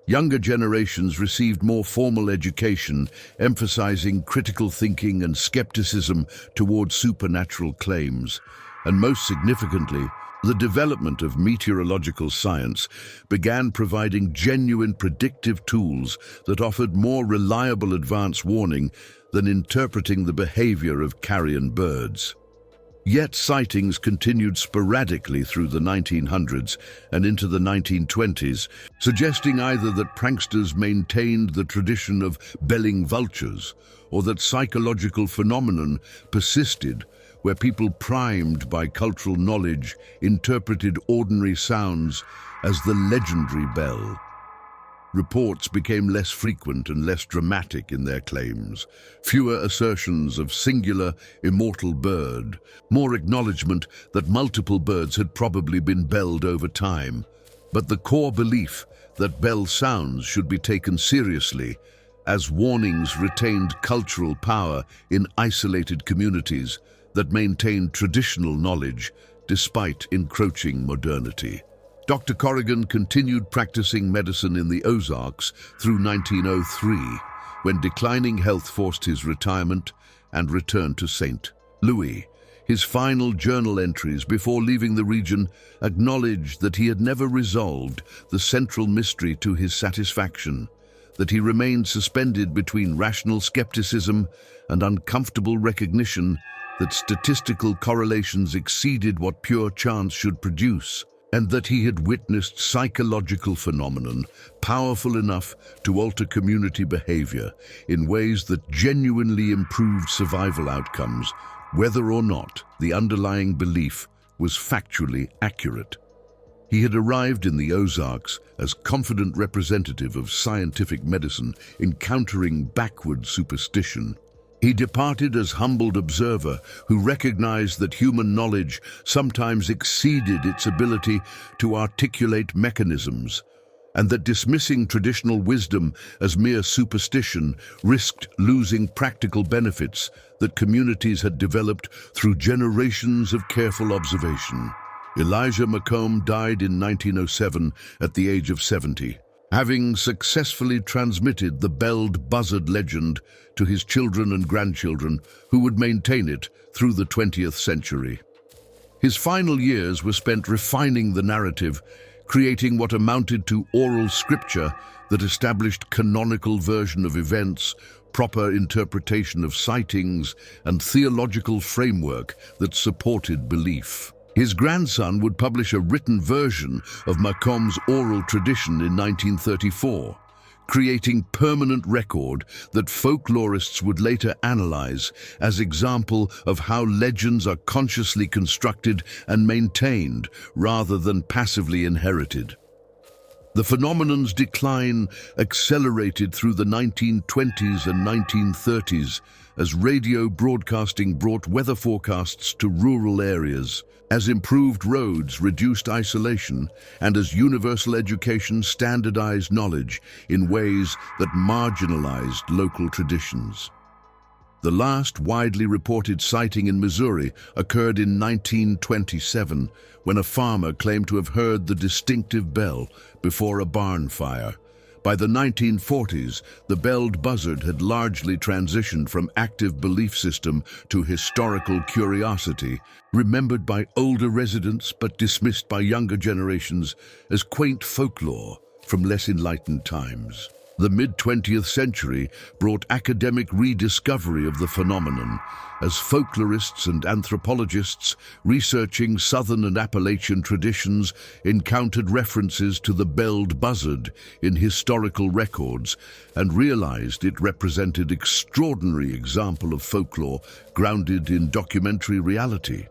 Younger generations received more formal education, emphasizing critical thinking and skepticism towards supernatural claims. And most significantly, the development of meteorological science began providing genuine predictive tools that offered more reliable advance warning than interpreting the behavior of carrion birds. Yet sightings continued sporadically through the 1900s and into the 1920s, suggesting either that pranksters maintained the tradition of belling vultures or that psychological phenomenon persisted where people primed by cultural knowledge interpreted ordinary sounds as the legendary bell. Reports became less frequent and less dramatic in their claims. Fewer assertions of singular, immortal bird, more acknowledgement that multiple birds had probably been belled over time. But the core belief that bell sounds should be taken seriously as warnings retained cultural power in isolated communities that maintained traditional knowledge despite encroaching modernity. Dr. Corrigan continued practicing medicine in the Ozarks through 1903, when declining health forced his retirement and returned to St. Louis. His final journal entries before leaving the region acknowledged that he had never resolved the central mystery to his satisfaction, that he remained suspended between rational skepticism and uncomfortable recognition that statistical correlations exceeded what pure chance should produce, and that he had witnessed psychological phenomenon powerful enough to alter community behavior in ways that genuinely improved survival outcomes, whether or not the underlying belief was factually accurate. He had arrived in the Ozarks as confident representative of scientific medicine, encountering backward superstition. He departed as humbled observer who recognized that human knowledge sometimes exceeded its ability to articulate mechanisms, and that dismissing traditional wisdom as mere superstition risked losing practical benefits that communities had developed through generations of careful observation. Elijah Macabre died in 1907 at the age of 70. Having successfully transmitted the belled Buzzard legend to his children and grandchildren, who would maintain it through the 20th century. His final years were spent refining the narrative, creating what amounted to oral scripture that established canonical version of events, proper interpretation of sightings, and theological framework that supported belief. His grandson would publish a written version of Macabre's oral tradition in 1934, creating permanent record that folklorists would later analyze as example of how legends are consciously constructed and maintained rather than passively inherited. The phenomenon's decline accelerated through the 1920s and 1930s as radio broadcasting brought weather forecasts to rural areas, as improved roads reduced isolation, and as universal education standardized knowledge in ways that marginalized local traditions. The last widely reported sighting in Missouri occurred in 1927, when a farmer claimed to have heard the distinctive bell before a barn fire, By the 1940s, the belled buzzard had largely transitioned from active belief system to historical curiosity, remembered by older residents but dismissed by younger generations as quaint folklore from less enlightened times. The mid-20th century brought academic rediscovery of the phenomenon, as folklorists and anthropologists researching Southern and Appalachian traditions encountered references to the belled buzzard in historical records and realized it represented an extraordinary example of folklore grounded in documentary reality.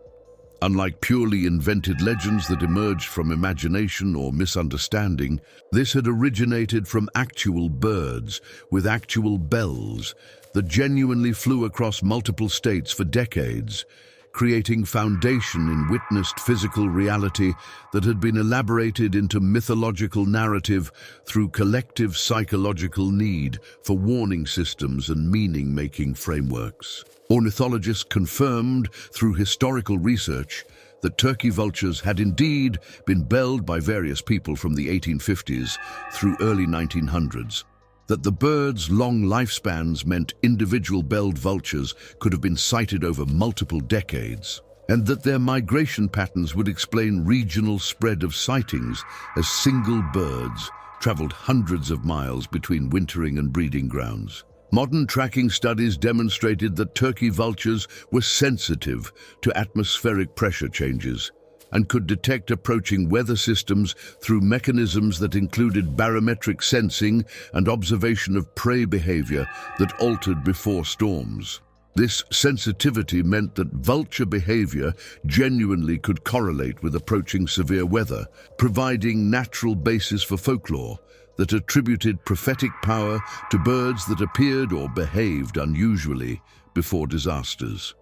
Unlike purely invented legends that emerged from imagination or misunderstanding, this had originated from actual birds with actual bells that genuinely flew across multiple states for decades, creating foundation in witnessed physical reality that had been elaborated into mythological narrative through collective psychological need for warning systems and meaning-making frameworks. Ornithologists confirmed through historical research that turkey vultures had indeed been belled by various people from the 1850s through early 1900s, that the birds' long lifespans meant individual belled vultures could have been sighted over multiple decades, and that their migration patterns would explain regional spread of sightings as single birds traveled hundreds of miles between wintering and breeding grounds. Modern tracking studies demonstrated that turkey vultures were sensitive to atmospheric pressure changes and could detect approaching weather systems through mechanisms that included barometric sensing and observation of prey behavior that altered before storms. This sensitivity meant that vulture behavior genuinely could correlate with approaching severe weather, providing natural basis for folklore that attributed prophetic power to birds that appeared or behaved unusually before disasters.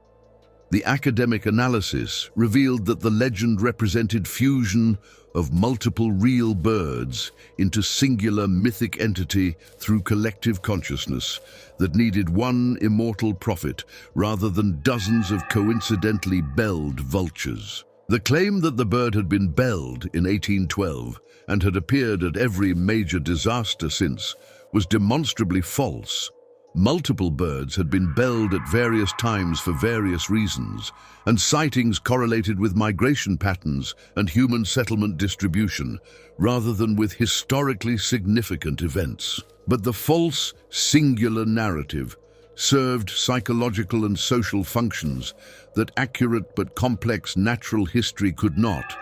The academic analysis revealed that the legend represented fusion of multiple real birds into singular mythic entity through collective consciousness that needed one immortal prophet rather than dozens of coincidentally belled vultures. The claim that the bird had been belled in 1812 and had appeared at every major disaster since was demonstrably false. Multiple birds had been belled at various times for various reasons, and sightings correlated with migration patterns and human settlement distribution, rather than with historically significant events. But the false, singular narrative served psychological and social functions that accurate but complex natural history could not.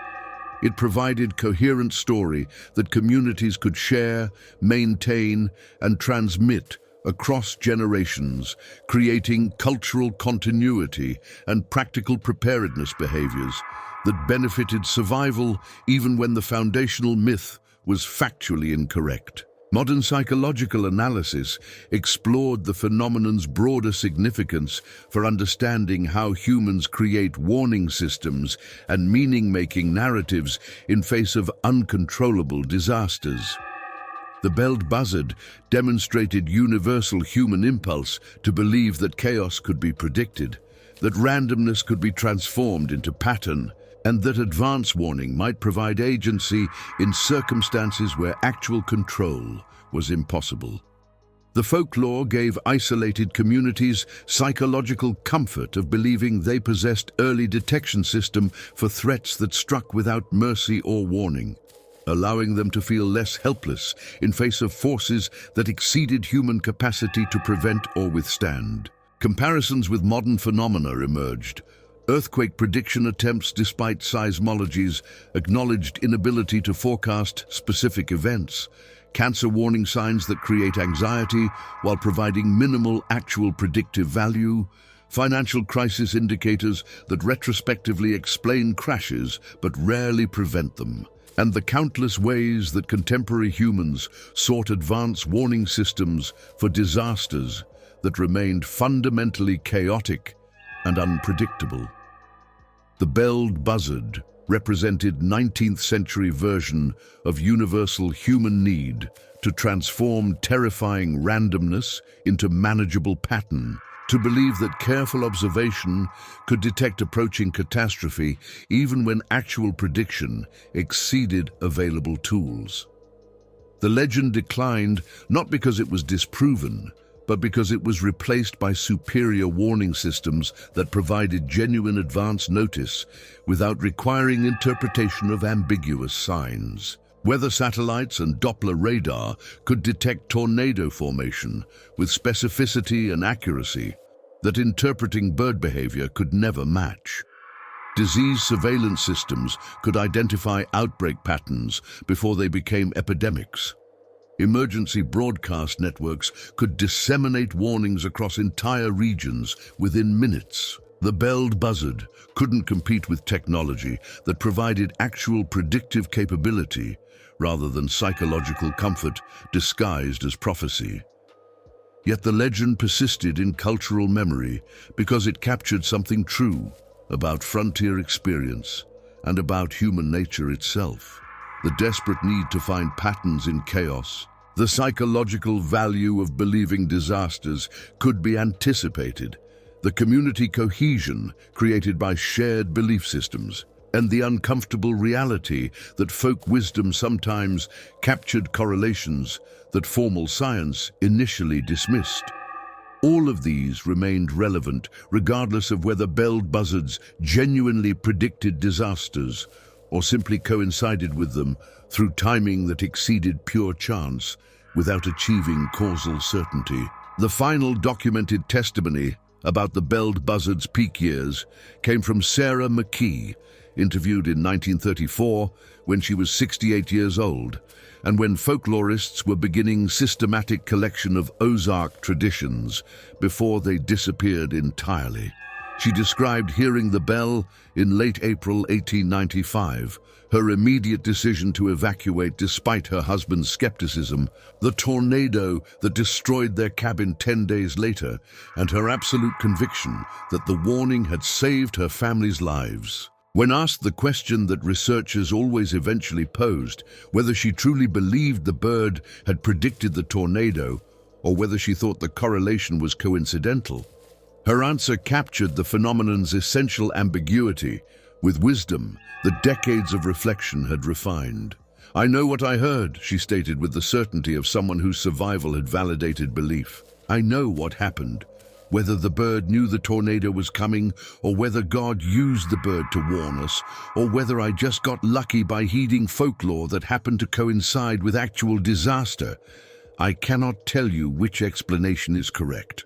It provided coherent story that communities could share, maintain, and transmit across generations, creating cultural continuity and practical preparedness behaviors that benefited survival even when the foundational myth was factually incorrect. Modern psychological analysis explored the phenomenon's broader significance for understanding how humans create warning systems and meaning-making narratives in face of uncontrollable disasters. The belled buzzard demonstrated universal human impulse to believe that chaos could be predicted, that randomness could be transformed into pattern, and that advance warning might provide agency in circumstances where actual control was impossible. The folklore gave isolated communities psychological comfort of believing they possessed early detection system for threats that struck without mercy or warning, allowing them to feel less helpless in face of forces that exceeded human capacity to prevent or withstand. Comparisons with modern phenomena emerged. Earthquake prediction attempts, despite seismology's acknowledged inability to forecast specific events, cancer warning signs that create anxiety while providing minimal actual predictive value, financial crisis indicators that retrospectively explain crashes but rarely prevent them, and the countless ways that contemporary humans sought advanced warning systems for disasters that remained fundamentally chaotic and unpredictable. The belled buzzard represented 19th century version of universal human need to transform terrifying randomness into manageable pattern, to believe that careful observation could detect approaching catastrophe even when actual prediction exceeded available tools. The legend declined not because it was disproven, but because it was replaced by superior warning systems that provided genuine advance notice without requiring interpretation of ambiguous signs. Weather satellites and Doppler radar could detect tornado formation with specificity and accuracy that interpreting bird behavior could never match. Disease surveillance systems could identify outbreak patterns before they became epidemics. Emergency broadcast networks could disseminate warnings across entire regions within minutes. The belled buzzard couldn't compete with technology that provided actual predictive capability rather than psychological comfort disguised as prophecy. Yet the legend persisted in cultural memory because it captured something true about frontier experience and about human nature itself. The desperate need to find patterns in chaos. The psychological value of believing disasters could be anticipated. The community cohesion created by shared belief systems, and the uncomfortable reality that folk wisdom sometimes captured correlations that formal science initially dismissed. All of these remained relevant regardless of whether belled buzzards genuinely predicted disasters or simply coincided with them through timing that exceeded pure chance without achieving causal certainty. The final documented testimony about the belled buzzard's peak years came from Sarah McKee, interviewed in 1934 when she was 68 years old, and when folklorists were beginning systematic collection of Ozark traditions before they disappeared entirely. She described hearing the bell in late April 1895, her immediate decision to evacuate despite her husband's skepticism, the tornado that destroyed their cabin 10 days later, and her absolute conviction that the warning had saved her family's lives. When asked the question that researchers always eventually posed, whether she truly believed the bird had predicted the tornado or whether she thought the correlation was coincidental, her answer captured the phenomenon's essential ambiguity with wisdom that decades of reflection had refined. "I know what I heard," she stated with the certainty of someone whose survival had validated belief. "I know what happened. Whether the bird knew the tornado was coming, or whether God used the bird to warn us, or whether I just got lucky by heeding folklore that happened to coincide with actual disaster, I cannot tell you which explanation is correct.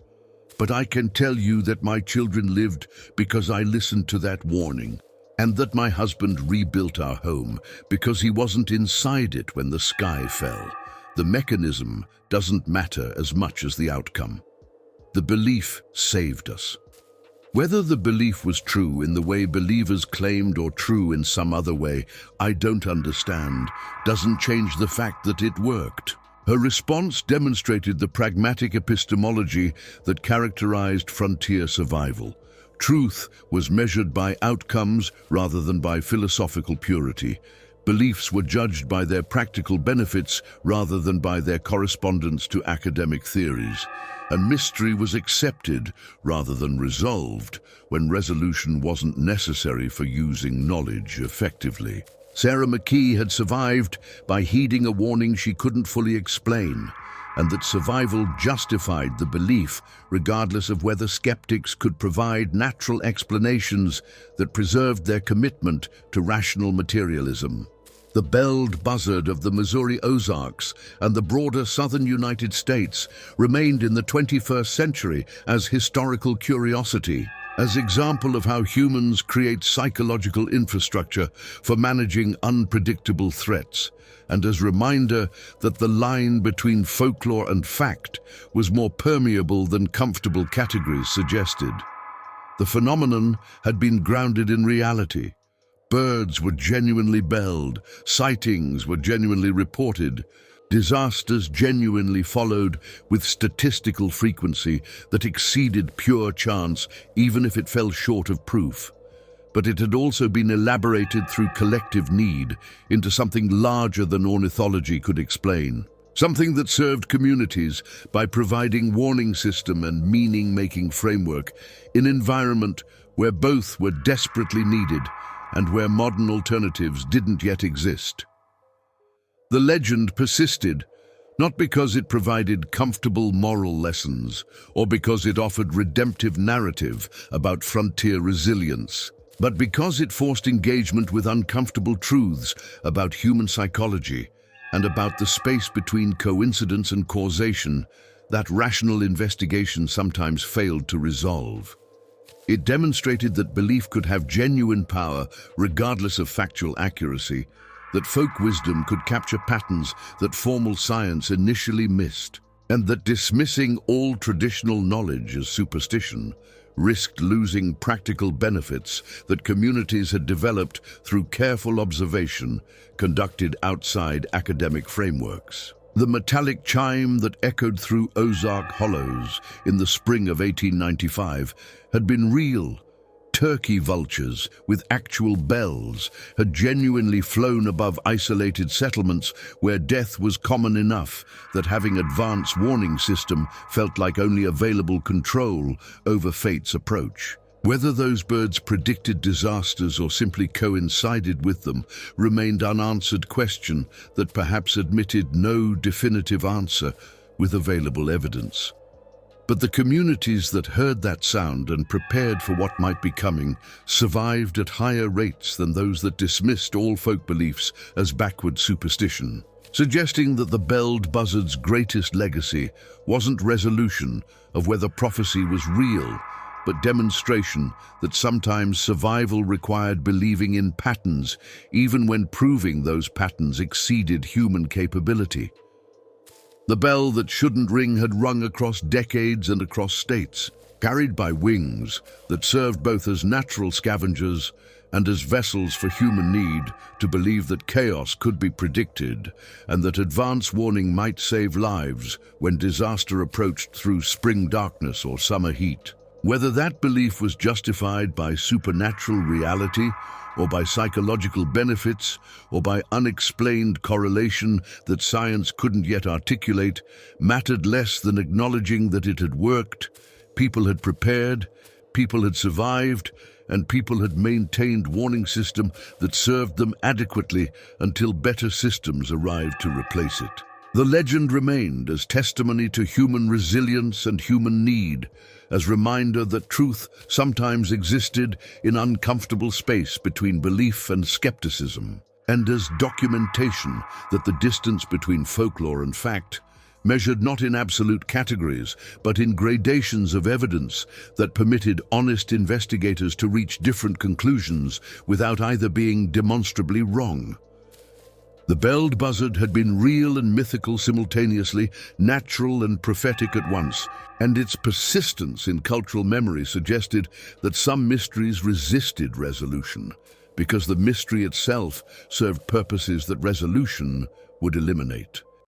But I can tell you that my children lived because I listened to that warning, and that my husband rebuilt our home because he wasn't inside it when the sky fell. The mechanism doesn't matter as much as the outcome. The belief saved us." Whether the belief was true in the way believers claimed or true in some other way, I don't understand, doesn't change the fact that it worked. Her response demonstrated the pragmatic epistemology that characterized frontier survival. Truth was measured by outcomes rather than by philosophical purity. Beliefs were judged by their practical benefits rather than by their correspondence to academic theories. And mystery was accepted rather than resolved when resolution wasn't necessary for using knowledge effectively. Sarah McKee had survived by heeding a warning she couldn't fully explain, and that survival justified the belief regardless of whether skeptics could provide natural explanations that preserved their commitment to rational materialism. The belled buzzard of the Missouri Ozarks and the broader southern United States remained in the 21st century as historical curiosity, as example of how humans create psychological infrastructure for managing unpredictable threats, and as reminder that the line between folklore and fact was more permeable than comfortable categories suggested. The phenomenon had been grounded in reality. Birds were genuinely belled, sightings were genuinely reported, disasters genuinely followed with statistical frequency that exceeded pure chance even if it fell short of proof. But it had also been elaborated through collective need into something larger than ornithology could explain. Something that served communities by providing warning system and meaning-making framework in an environment where both were desperately needed and where modern alternatives didn't yet exist. The legend persisted, not because it provided comfortable moral lessons or because it offered redemptive narrative about frontier resilience, but because it forced engagement with uncomfortable truths about human psychology and about the space between coincidence and causation that rational investigation sometimes failed to resolve. It demonstrated that belief could have genuine power regardless of factual accuracy, that folk wisdom could capture patterns that formal science initially missed, and that dismissing all traditional knowledge as superstition risked losing practical benefits that communities had developed through careful observation conducted outside academic frameworks. The metallic chime that echoed through Ozark hollows in the spring of 1895 had been real. Turkey vultures with actual bells had genuinely flown above isolated settlements where death was common enough that having advanced warning system felt like only available control over fate's approach. Whether those birds predicted disasters or simply coincided with them remained unanswered question that perhaps admitted no definitive answer with available evidence. But the communities that heard that sound and prepared for what might be coming survived at higher rates than those that dismissed all folk beliefs as backward superstition, suggesting that the belled buzzard's greatest legacy wasn't resolution of whether prophecy was real, but demonstration that sometimes survival required believing in patterns, even when proving those patterns exceeded human capability. The bell that shouldn't ring had rung across decades and across states, carried by wings that served both as natural scavengers and as vessels for human need to believe that chaos could be predicted and that advance warning might save lives when disaster approached through spring darkness or summer heat. Whether that belief was justified by supernatural reality or by psychological benefits, or by unexplained correlation that science couldn't yet articulate, mattered less than acknowledging that it had worked, people had prepared, people had survived, and people had maintained warning system that served them adequately until better systems arrived to replace it. The legend remained as testimony to human resilience and human need, as reminder that truth sometimes existed in uncomfortable space between belief and skepticism, and as documentation that the distance between folklore and fact measured not in absolute categories, but in gradations of evidence that permitted honest investigators to reach different conclusions without either being demonstrably wrong. The belled buzzard had been real and mythical simultaneously, natural and prophetic at once, and its persistence in cultural memory suggested that some mysteries resisted resolution, because the mystery itself served purposes that resolution would eliminate.